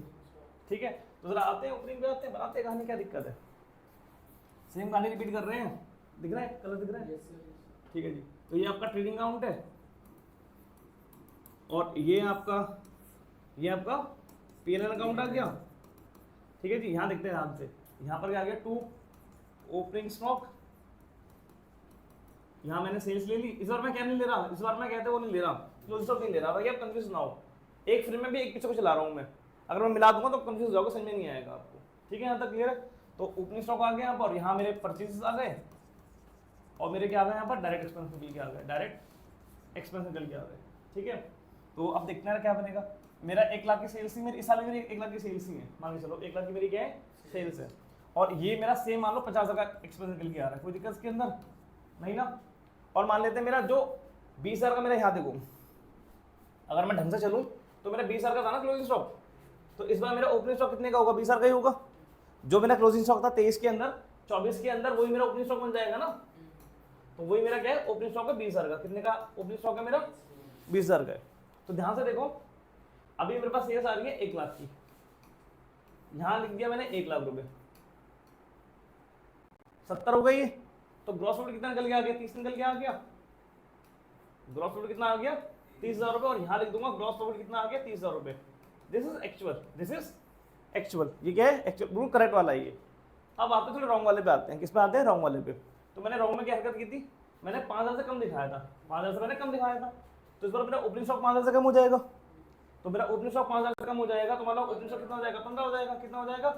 ठीक है, तो जरा आते हैं ओपनिंग पे, आते हैं बनाते हैं कहानी, क्या दिक्कत है। सेम कहानी रिपीट कर रहे हैं, दिख रहा है कलर दिख रहा है, ठीक है जी। तो ये आपका ट्रेडिंग अकाउंट है और ये आपका P&L अकाउंट आ गया। ठीक है जी, यहाँ देखते हैं ध्यान से, यहाँ पर क्या आ गया, 2 ओपनिंग स्टॉक, यहाँ मैंने सेल्स ले ली। इस बार मैं क्या नहीं ले रहा, इस बार मैं कहते वो नहीं ले रहा, क्लोजिंग स्टॉक नहीं ले रहा, भाई आप कंफ्यूज ना हो। एक फ्रेम में भी एक पीछे को चला रहा हूँ मैं, अगर मैं मिला दूंगा तो कंफ्यूज हो जाओगे, समझ में नहीं आएगा आपको। ठीक है, यहाँ तक क्लियर है। तो ओपनिंग स्टॉक आ गया यहाँ पर, यहाँ मेरे परचेजेस आ गए और मेरे क्या आ गए यहाँ पर, डायरेक्ट एक्सपेंस निकल के आ गए, डायरेक्ट एक्सपेंस निकल के आ गए। ठीक है, तो अब देखते हैं क्या बनेगा। मेरा 1 लाख की सेल्स थी, मेरी इस साल में मेरी 1 लाख की सेल्स ही है, मान के चलो 1 लाख की मेरी क्या है, सेल्स है। और ये मेरा सेम मान लो 50,000 का एक्सपेंस निकल के आ रहा है, कोई दिक्कत इसके अंदर नहीं ना। और मान लेते हैं मेरा जो 20,000 का, मेरा यहाँ देखो, अगर मैं ढंग से चलूँ तो मेरा 20,000 का था ना क्लोजिंग स्टॉक, तो इस बार मेरा ओपनिंग स्टॉक कितने का होगा, 20,000 का ही होगा। जो मेरा क्लोजिंग स्टॉक था 23 के अंदर, 24 के अंदर, वही मेरा ओपनिंग स्टॉक बन जाएगा ना। तो वही मेरा क्या है, ओपनिंग स्टॉक है 20,000 का। कितने का ओपनिंग स्टॉक है मेरा, 20,000 का है। तो ध्यान से देखो, अभी मेरे पास सेल्स आ रही है 1 लाख की, यहाँ लिख दिया मैंने 1 लाख रुपए, 70 हो गई। तो ग्रॉस प्रॉफिट कितना निकल के आ गया, 30 निकल के आ गया। ग्रॉस प्रॉफिट कितना आ गया, 30,000 रुपए, और यहाँ लिख दूंगा ग्रॉस प्रॉफिट कितना आ गया, 30,000 रुपए। This is actual, this is actual. ये क्या है, एक्चुअल, बिल्कुल करेक्ट वाला है ये। अब आते हैं थोड़े रॉन्ग वाले पे आते हैं, किस पे आते हैं, रॉन्ग वाले पे। तो मैंने रॉन्ग में क्या हरकत की थी, मैंने 5,000 से कम दिखाया था, 5,000 से मैंने कम दिखाया था। तो इस बार मेरा ओपनिंग स्टॉक 5,000 से कम हो जाएगा, तो मेरा ओपनिंग स्टॉक 5,000 से कम हो जाएगा। तो मतलब ओपनिंग स्टॉक कितना हो जाएगा, 15 हो जाएगा। कितना हो जाएगा,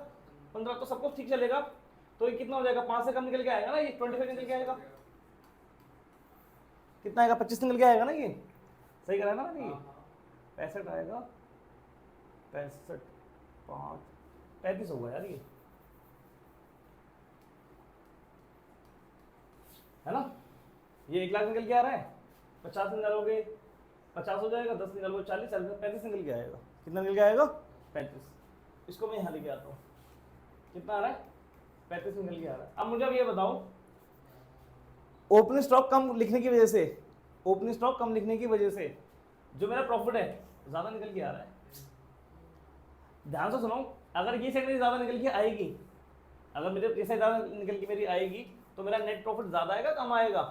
15। तो सब कुछ ठीक चलेगा। तो ये कितना हो जाएगा, 5 से कम निकल के आएगा ना, ये 25 निकल के आएगा। कितना आएगा, 25 निकल के आएगा ना, ये सही कराएगा ना, ये 65 आएगा, 65, 5, 35 होगा यार, ये है ना। ये 1 लाख निकल के आ रहा है, 50 निकालोगे 50 हो जाएगा, 10 निकालोगे 40, 40 35 निकल के आएगा। कितना निकल के आएगा, 35। इसको मैं यहाँ लेके आता हूँ, कितना आ रहा है, 35 निकल के आ रहा है। अब मुझे अब ये बताओ, ओपनिंग स्टॉक कम लिखने की वजह से, ओपनिंग स्टॉक कम लिखने की वजह से जो मेरा प्रॉफिट है ज़्यादा निकल के आ रहा है। ध्यान से सुनो, अगर ये साइड मेरी ज़्यादा निकल के आएगी, अगर मेरे ये साइड ज़्यादा निकल के मेरी आएगी, तो मेरा नेट प्रॉफिट ज़्यादा आएगा कम आएगा,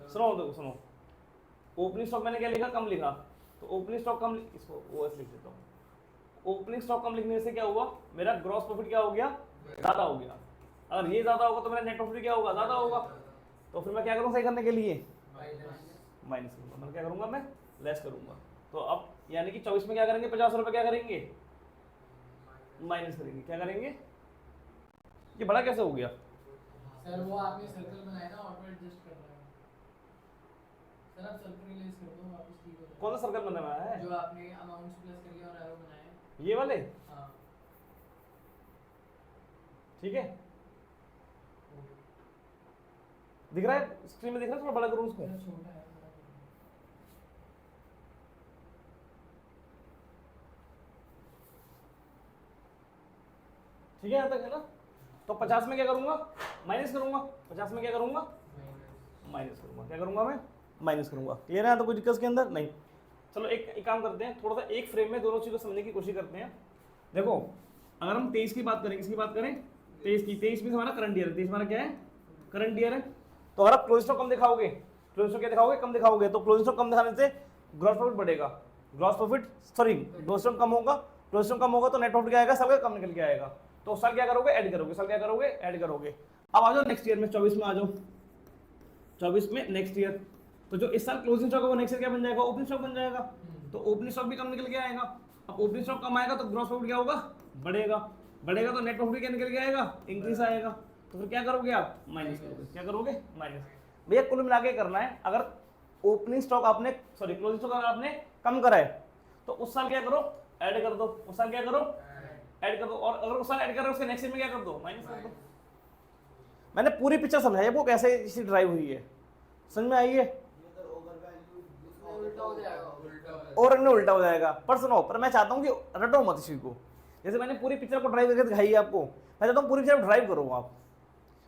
सुनो देखो सुनो। ओपनिंग स्टॉक मैंने क्या लिखा, कम लिखा, तो ओपनिंग स्टॉक कम, इसको ओएस लिख देता हूँ। ओपनिंग स्टॉक कम लिखने से क्या हुआ, मेरा ग्रॉस प्रॉफिट क्या हो गया, ज़्यादा हो गया। अगर ये ज़्यादा होगा तो मेरा नेट प्रॉफिट क्या होगा, ज़्यादा होगा। तो फिर मैं क्या करूँ सही करने के लिए, माइनस करूँगा। मैं क्या करूँगा, मैं लेस करूँगा। तो अब यानी कि 24 में क्या करेंगे, 50 रुपये क्या करेंगे, माइनस करेंगे। क्या करेंगे, ये बड़ा कैसे हो गया सर, वो आपने सर्कल बनाया ना, ऑटो एडजस्ट कर रहा है सर। आप सर्कल रिलीज कर दो, वापस ठीक हो जाएगा। कौन सा सर्कल बनाया है, जो आपने अमाउंट्स प्लस करके और एरो बनाया है, ये वाले, हां ठीक है। दिख रहा है स्क्रीन में, दिख रहा है, थोड़ा बड़ा करूँ उसको, सर छोटा है। ठीक है यहाँ तक है ना। तो 50 में क्या करूँगा, माइनस करूँगा। 50 में क्या करूँगा, माइनस करूँगा। क्या करूँगा मैं, माइनस करूँगा। क्लियर है, तो कोई दिक्कत के अंदर नहीं। चलो एक काम करते हैं, थोड़ा सा एक फ्रेम में दोनों चीज़ों को समझने की कोशिश करते हैं। देखो, अगर हम 23 की बात करें, किसकी बात करें, 23 की। 23 में हमारा करंट ईयर है, 23 हमारा क्या है, करंट ईयर है। तो अगर आप क्लोजिंग स्टॉक कम दिखाओगे, क्लोजिंग स्टॉक क्या दिखाओगे, कम दिखाओगे, तो क्लोजिंग स्टॉक कम दिखाने से ग्रॉस प्रॉफिट बढ़ेगा, gross profit sorry gross stock कम होगा, ग्रॉस स्टॉक कम होगा तो नेट प्रॉफिट क्या आएगा, सबका कम निकल के आएगा। तो साल क्या करोगे, ऐड करोगे, साल क्या करोगे, ऐड करोगे। अब आ जाओ नेक्स्ट ईयर में, 24 में आ जाओ, 24 में नेक्स्ट ईयर। तो जो इस साल क्लोजिंग स्टॉक है वो नेक्स्ट ईयर क्या बन जाएगा, ओपनिंग स्टॉक बन जाएगा। तो ओपनिंग स्टॉक भी कम निकल के आएगा। अब ओपनिंग स्टॉक कम आएगा तो ग्रॉस प्रॉफिट क्या होगा, बढ़ेगा, बढ़ेगा तो नेट प्रॉफिट क्या निकल के आएगा, इंक्रीज आएगा। तो फिर क्या करोगे आप, माइनस करोगे। क्या करोगे, माइनस। भैया कुल मिला के करना है। अगर ओपनिंग स्टॉक आपने सॉरी क्लोजिंग स्टॉक अगर आपने कम करा है तो उस साल क्या करो, ऐड कर दो, उस साल क्या करो, ऐड कर दो, और अगर उस साल ऐड कर रहे हो उसके नेक्स्ट ईयर में क्या कर दो, माइनस कर दो। मैंने पूरी पिक्चर समझाई आपको कैसे इसी ड्राइव हुई है, समझ में आई है? उल्टा हो जाएगा। और अन्य उल्टा हो जाएगा। पर सुनो, पर मैं चाहता हूँ कि रटो मत इसी को, जैसे मैंने पूरी पिक्चर को ड्राइव करके दिखाई है आपको, मैं चाहता हूँ पूरी पिक्चर ड्राइव करो आप,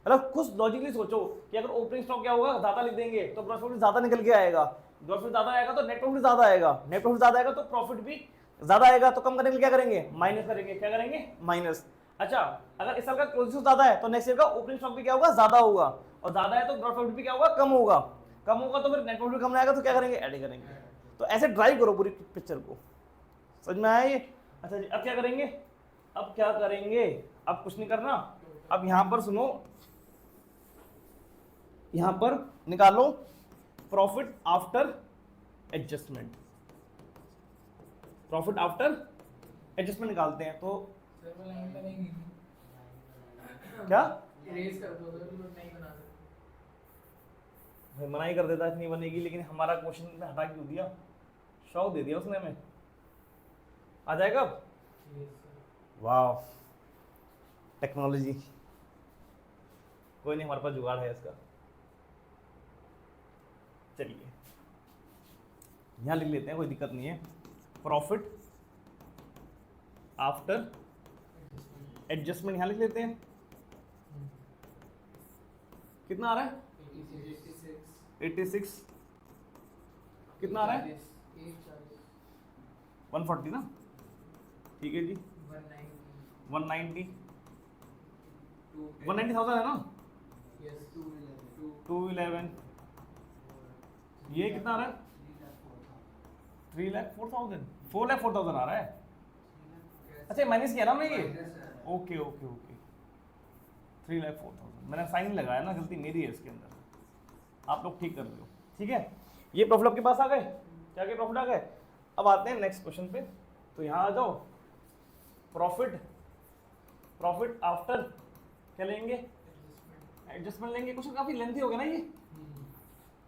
मतलब कुछ लॉजिकली सोचो कि अगर ओपनिंग स्टॉक क्या होगा, ज्यादा लिख देंगे तो ग्रॉस प्रॉफिट ज्यादा निकल के आएगा, ग्रॉस प्रॉफिट ज्यादा आएगा तो नेट प्रॉफिट ज्यादा आएगा, नेट प्रॉफिट ज्यादा आएगा तो प्रॉफिट भी ज्यादा आएगा, तो कम करने के लिए क्या करेंगे, माइनस करेंगे, क्या करेंगे, माइनस। अच्छा, अगर इस साल का क्लोजिंग ज्यादा है तो नेक्स्ट ईयर का ओपनिंग स्टॉक भी क्या होगा, ज्यादा होगा, और ज्यादा है तो ग्रॉस प्रॉफिट भी क्या होगा, कम होगा, कम होगा तो फिर नेट प्रॉफिट कम आएगा तो क्या करेंगे, ऐड करेंगे। तो ऐसे ड्राइव करो पूरी पिक्चर को, समझ में आया ये? अच्छा जी, अब क्या करेंगे, अब क्या करेंगे, अब कुछ नहीं करना, अब यहां पर सुनो, यहां पर निकालो profit after adjustment, profit after adjustment निकालते हैं तो सर वो लाइन बनेगी क्या इरेज कर दो सर, तो नहीं बना सकते। भाई मना ही कर देता इतनी बनेगी, लेकिन हमारा क्वेश्चन में हटा क्यों दिया, शौक दे दिया उसने हमें। आ जाएगा अब, यस सर। वाह टेक्नोलॉजी, कोई नहीं, हमारे पास जुगाड़ है इसका। चलिए यहां लिख लेते हैं, कोई दिक्कत नहीं है, प्रॉफिट आफ्टर एडजस्टमेंट यहां लिख लेते हैं। कितना आ रहा है, 86, कितना आ रहा है, 140 ना, ठीक है जी, 190 190,000 है ना, 211, ये कितना आ रहा है, 3,04,000, 4,04,000 आ रहा है। अच्छा माइनस किया ना मैं ये, ओके ओके ओके, 3,04,000 मैंने साइन नहीं लगाया ना, गलती मेरी है इसके अंदर, आप लोग ठीक कर रहे हो, ठीक है। ये प्रॉफिट आपके पास आ गए, क्या क्या प्रॉफिट आ गए। अब आते हैं नेक्स्ट क्वेश्चन पे, तो यहाँ आ जाओ, प्रॉफिट प्रॉफिट आफ्टर क्या लेंगे, एडजस्टमेंट लेंगे। क्वेश्चन काफी लेंथी हो गया ना ये,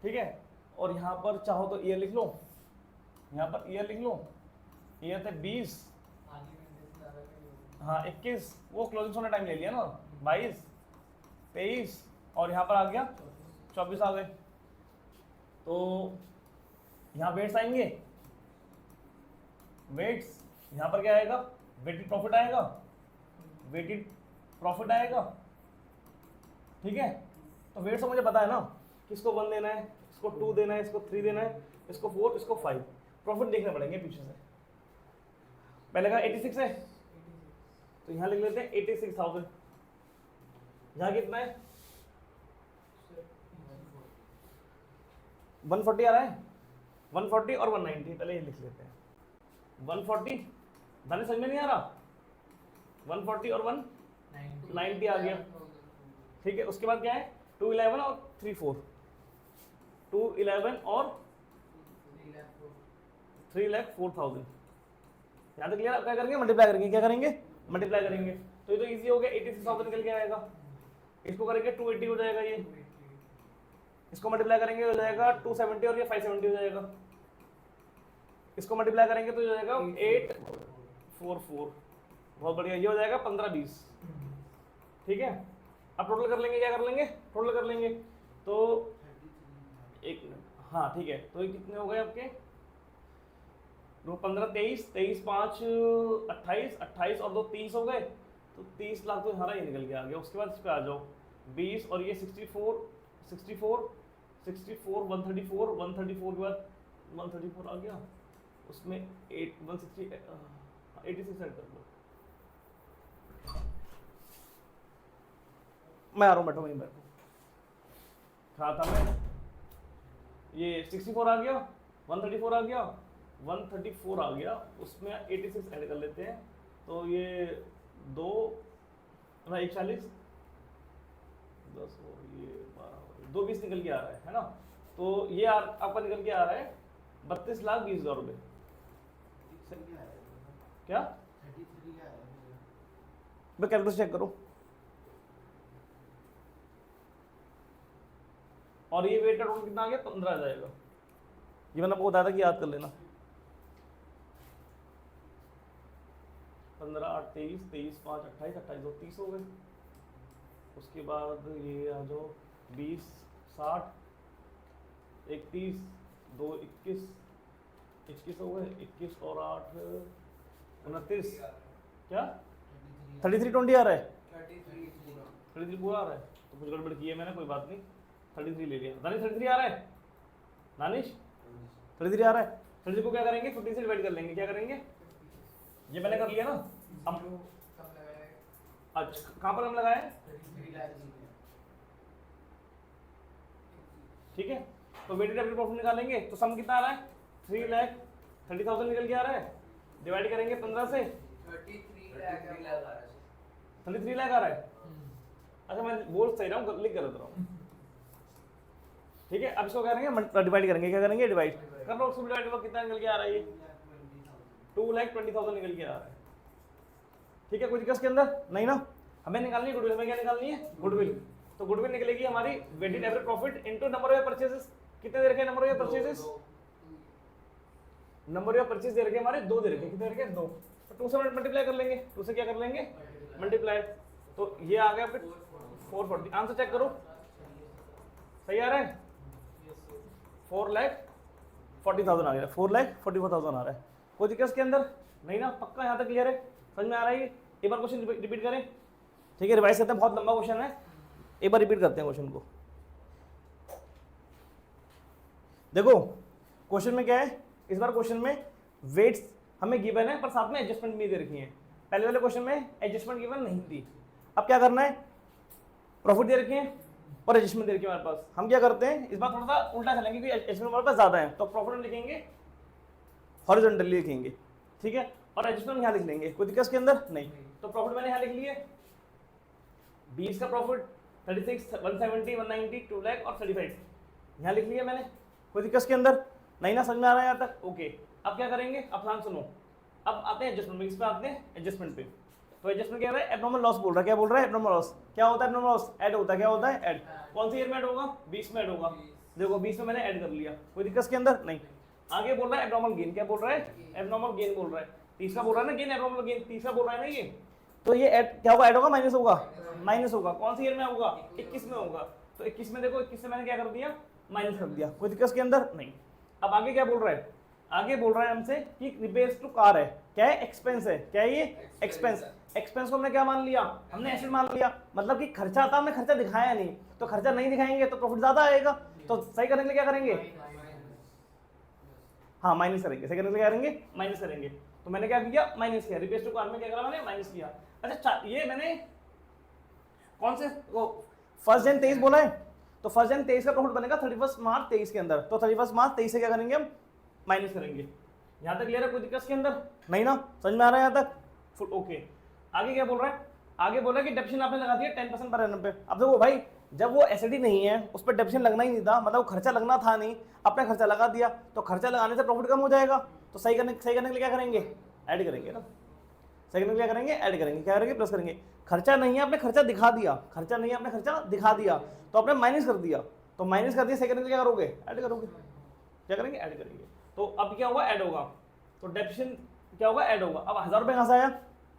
ठीक है। और यहाँ पर चाहो तो ईयर लिख लो, यहाँ पर ईयर लिख लो, ईयर थे 20, हाँ 21, वो क्लोजिंग होने टाइम ले लिया ना, 22, 23, और यहाँ पर आ गया 24 आ गए। तो यहाँ वेट्स आएंगे, वेट्स यहाँ पर क्या आएगा, वेटेड प्रॉफिट आएगा, वेटेड प्रॉफिट आएगा, ठीक है। तो वेट्स तो मुझे पता है ना, किसको 1 देना है, इसको 2 देना है, इसको 3 देना है, इसको 4, इसको 5, प्रॉफिट देखने पड़ेंगे पीछे से। पहले का 86 है, तो यहाँ लिख लेते हैं 86,000। यहाँ कितना है, 140 आ रहा है, 140 और 190, पहले ये लिख लेते हैं। 140 दाने समझ में नहीं आ रहा, 140 और 190 आ गया, ठीक है। उसके बाद क्या है, 211 और 34, 211 और 3,04,000। यहाँ तक क्लियर। क्या करेंगे, मल्टीप्लाई करेंगे, क्या करेंगे, मल्टीप्लाई करेंगे। तो ये तो इजी हो गया, 86,000 निकल के आएगा। इसको करेंगे 280 हो जाएगा, ये इसको मल्टीप्लाई करेंगे हो जाएगा 270, और ये 570 हो जाएगा। इसको मल्टीप्लाई करेंगे तो हो जाएगा 844, बहुत बढ़िया, ये हो जाएगा 1520, ठीक है। अब टोटल कर लेंगे, क्या कर लेंगे, टोटल कर लेंगे। तो एक मिनट, हाँ ठीक है। तो ये कितने हो गए आपके, 15 23 23 5 28 28 और 2 30 हो गए। तो 30 लाख तो हमारा ये निकल के आ गया। उसके बाद इस पे आ जाओ 20 और ये 64 64 64 134 134 के बाद 134 आ गया, उसमें 160 86 ऐड कर लो। मैं आ रहा हूँ, बैठो वहीं बैठो। कहा था मैं, ये 64 आ गया, 134 आ गया, 134 आ गया, उसमें 86 ऐड कर लेते हैं। तो ये 2 140 10 और ये 12 220 निकल के आ रहा है ना। तो ये आपका निकल के आ रहा है 32,20,000 रुपये। क्या मैं कैलकुलेशन चेक करो। और ये वेट का टोटल कितना आ गया, 15 आ जाएगा। ये मैंने आपको बताया था कि याद कर लेना। 15 8 23 23 5 28 28 2 30 हो गए। उसके बाद ये आ जाओ 20 60 31 2 21 21 हो गए। 21 और 8 29 क्या 33 20 आ रहा है। 33 पूरा आ रहा है तो कुछ गड़बड़ की है मैंने, कोई बात नहीं। 33 ले लिया। दानिश 33 आ रहा है। दानिश 33 आ रहा है। 33 को क्या करेंगे 50 से डिवाइड कर लेंगे। क्या करेंगे ये मैंने कर लिया ना। अब अच्छा कहाँ पर हम लगाए ठीक है। तो वेटेड एवरेज प्रॉफिट निकालेंगे तो सम कितना आ रहा है 3,30,000 निकल के आ रहा है। डिवाइड करेंगे 15 से 33 लाख आ रहा है। अच्छा मैं बोल सही रहा हूँ लिख कर रहा हूँ ठीक है। अब इसको क्या करेंगे डिवाइड करेंगे। क्या करेंगे डिवाइड कर लो। उसको डिवाइड करो कितना निकल के आ रहा है ये 2,20,000 निकल के आ रहा है ठीक है। कोई दिक्कत के अंदर नहीं ना। हमें निकालनी है गुडविल। हमें क्या निकालनी है गुडविल। तो गुडविल निकलेगी हमारी weighted average profit into number of purchases. कितने दे रखे number of purchases. Number of purchase दे रखे हमारे 2 दे रखे। कितने दे रखे 2। तो 2 से मल्टीप्लाई कर लेंगे। 2 से क्या कर लेंगे मल्टीप्लाई। तो ये आ गया फिर 440। आंसर चेक करो सही आ रहा है। 4,40,000 आ गया। 4,44,000 आ रहा है। कोई दिक्कत के अंदर नहीं ना। पक्का यहाँ तक क्लियर है समझ में आ रहा है। एक बार क्वेश्चन रिपीट करें ठीक है। रिवाइज करते हैं बहुत लंबा क्वेश्चन है। एक बार रिपीट करते हैं क्वेश्चन को। देखो क्वेश्चन में क्या है इस बार क्वेश्चन में वेट्स हमें गिवन है पर साथ में एडजस्टमेंट भी दे रखी है। पहले वाले क्वेश्चन में एडजस्टमेंट गिवन नहीं थी। अब क्या करना है प्रॉफिट दे रखे हैं और एडजस्टमेंट दे रखी है हमारे पास। हम क्या करते हैं इस बार थोड़ा सा उल्टा चलेंगे क्योंकि एडजस्टमेंट हमारे पास ज्यादा है। तो प्रॉफिट हम लिखेंगे हॉरिजॉन्टली लिखेंगे ठीक है। और एडजस्टमेंट यहाँ लिख लेंगे। कोई दिक्कत के अंदर नहीं। तो प्रॉफिट मैंने यहाँ लिख लिया 20 का प्रॉफिट 36 170 190 2 लाख और 35 यहाँ लिख लिया मैंने। कोई दिक्कत के अंदर नहीं ना। समझ में आ रहा है यहाँ तक ओके। अब क्या करेंगे अब ध्यान सुनो। अब आते हैं एडजस्टमेंट में। इस पे आते हैं एडजस्टमेंट पे। तो एडजस्टमेंट क्या है एब्नॉर्मल लॉस बोल रहा है। क्या बोल रहा है एब्नॉर्मल लॉस। क्या होता है एब्नॉर्मल लॉस ऐड होता है। क्या होता है ऐड। कौन सी ईयर में ऐड होगा 20 में ऐड होगा। देखो 20 में मैंने ऐड कर लिया। कोई दिक्कत के अंदर नहीं। आगे बोल रहा है एब्नॉर्मल गेन। क्या बोल रहा है एब्नॉर्मल गेन बोल रहा है। तीसरा बोल रहा है ना गेन एब्नॉर्मल गेन। तीसरा बोल रहा है ना ये। तो ये ऐड क्या होगा ऐड होगा माइनस होगा। माइनस होगा कौन सी ईयर में होगा 21 में होगा। तो 21 में देखो 21 से मैंने क्या कर दिया माइनस कर दिया। कोई दिक्कत के अंदर नहीं। अब आगे क्या बोल रहा है आगे बोल रहा है हमसे कि रिपेयर्स टू कार है। क्या है एक्सपेंस है। क्या है ये एक्सपेंस। एक्सपेंस को हमने क्या मान लिया हमने एसेट मान लिया। मतलब कि खर्चा था हमने खर्चा दिखाया नहीं। तो खर्चा नहीं दिखाएंगे तो प्रॉफिट ज्यादा आएगा। तो सही करने के लिए क्या करेंगे हाँ माइनस करेंगे। सही करने के लिए क्या करेंगे माइनस करेंगे। तो मैंने क्या किया माइनस किया। रिपेयर्स टू कार में क्या करा मैंने माइनस किया। अच्छा ये मैंने कौन से 1 जन 23 बोला है। तो 1 जन 23 का प्रॉफिट बनेगा 31 मार्च 23 के अंदर। तो 31 मार्च 23 से क्या करेंगे हम माइनस करेंगे। यहाँ तक क्लियर है कोई दिक्कत के अंदर नहीं ना। समझ में आ रहा है यहाँ तक फुल ओके। आगे क्या बोल रहा है आगे बोल रहा है कि डेप्रिसिएशन आपने लगा दिया 10% पर एनम पे। अब देखो भाई जब वो एसडी नहीं है उस पर डेप्रिसिएशन लगना ही नहीं था। मतलब खर्चा लगना था नहीं अपने खर्चा लगा दिया। तो खर्चा लगाने से प्रॉफिट कम हो जाएगा। तो सही करने के लिए क्या करेंगे ऐड करेंगे ना। सही करने के लिए क्या करेंगे ऐड करेंगे। क्या करेंगे प्लस करेंगे। खर्चा नहीं है आपने खर्चा दिखा दिया। खर्चा नहीं है आपने खर्चा दिखा दिया तो आपने माइनस कर दिया। तो माइनस कर दिया सही करने के लिए क्या करोगे ऐड करोगे। क्या करेंगे ऐड करेंगे। तो अब क्या होगा ऐड होगा। तो डेप्रिसिएशन क्या होगा ऐड होगा। अब 1000 रुपये कहाँ से आया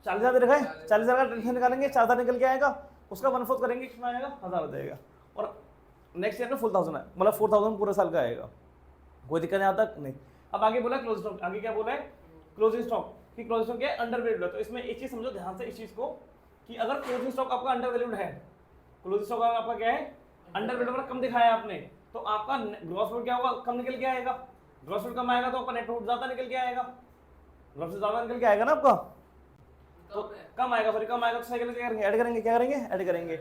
40,000 दे रखा है। 40,000 का डेप्रिसिएशन निकालेंगे 4,000 निकल के आएगा। उसका 1/4 करेंगे कितना आएगा 1000 हो जाएगा। और नेक्स्ट ईयर में 4,000 है मतलब 4,000 पूरे साल का आएगा। कोई दिक्कत यहाँ तक नहीं। अब आगे बोला क्लोजिंग स्टॉक। आगे क्या बोला है क्लोजिंग स्टॉक कि क्लोजिंग स्टॉक क्या है अंडर वैल्यूड है। तो इसमें एक चीज समझो ध्यान से इस चीज को कि अगर क्लोजिंग स्टॉक आपका अंडर वैल्यूड है क्लोजिंग स्टॉक आपका क्या है अंडर वैल्यूड कम दिखाया आपने तो आपका ग्रॉस प्रॉफिट क्या होगा कम निकल के आएगा। ग्रॉस प्रॉफिट कम आएगा तो आपका नेट प्रॉफिट ज्यादा निकल के आएगा। ग्रॉस प्रॉफिट ज्यादा निकल के आएगा ना आपका तो कम आएगा सॉरी कम आएगा। तो सही करेंगे ऐड करेंगे। क्या करेंगे ऐड करेंगे।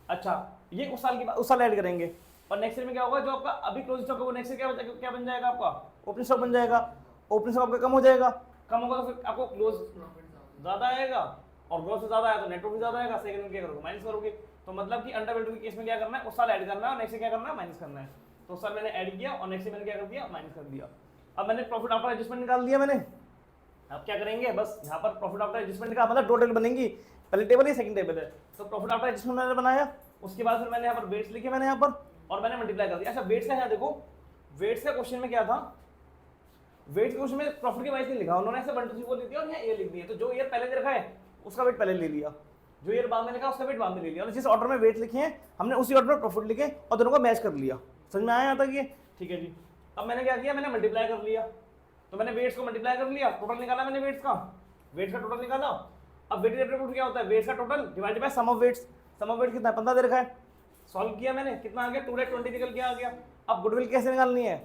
अच्छा ये उस साल की उस साल ऐड करेंगे। और नेक्स्ट ईयर में क्या होगा जो आपका अभी क्लोजिंग स्टॉक है वो नेक्स्ट ईयर क्या बन जाएगा आपका ओपनिंग स्टॉक बन जाएगा। ओपनिंग स्टॉक आपका कम हो जाएगा। कम होगा तो फिर आपको क्लोज ज्यादा आएगा और ग्रोथ से ज्यादा आया तो नेट प्रॉफिट ज्यादा आएगा। सेकंड में क्या करोगे माइनस करोगे। तो मतलब कि अंडर वैल्यू के केस में क्या करना है उस साल ऐड करना है और नेक्स्ट क्या करना है माइनस करना है। तो उस साल मैंने ऐड किया और नेक्स्ट मैंने क्या कर दिया माइनस कर दिया। अब मैंने प्रॉफिट आफ्टर एडजस्टमेंट निकाल दिया मैंने। अब क्या करेंगे बस यहाँ पर प्रॉफिट आफ्टर एडजस्टमेंट का मतलब दो टेबल बनेंगी। पहले टेबल है सेकंड टेबल है। तो प्रॉफिट आफ्टर एडजस्टमेंट मैंने बनाया। उसके बाद फिर मैंने यहाँ पर वेट्स लिखे मैंने यहाँ पर और मैंने मल्टीप्लाई कर दिया। अच्छा वेट्स का यहाँ देखो वेट्स का क्वेश्चन में क्या था वेट के क्वेश्चन में प्रॉफिट के वाइज नहीं लिखा, उन्होंने ऐसे 1 2 3 4 लिख दिया और यहाँ ए लिख दिया। तो जो ईयर पहले दे रखा है उसका वेट पहले ले लिया, जो ईयर बाद में लिखा उसका वेट बाद में ले लिया, और जिस ऑर्डर में वेट लिखे हैं हमने उसी ऑर्डर में प्रॉफिट लिखे और दोनों को मैच कर लिया। समझ में आया यहाँ तक ये? ठीक है जी। अब मैंने क्या किया, मैंने मल्टीप्लाई कर लिया, तो मैंने वेट्स को मल्टीप्लाई कर लिया, टोटल निकाला मैंने वेट्स का, वेट्स का टोटल निकाला। अब वेटेड एवरेज प्रॉफिट क्या होता है, वेट्स का total divided by sum of weights. Sum of weights कितना है, 15 दे रखा है, सॉल्व किया मैंने, कितना आ गया 220 निकल के आ गया। अब गुडविल कैसे निकालनी है,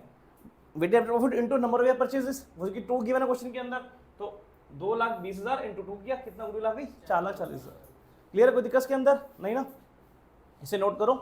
weighted average profit into number of purchases, वो की 2 गिवन है क्वेश्चन के अंदर, तो 2,20,000 इनटू 2 किया, कितना गुडविल आ गई 4,40,000। क्लियर है, कोई दिक्कत के अंदर नहीं ना? इसे नोट करो।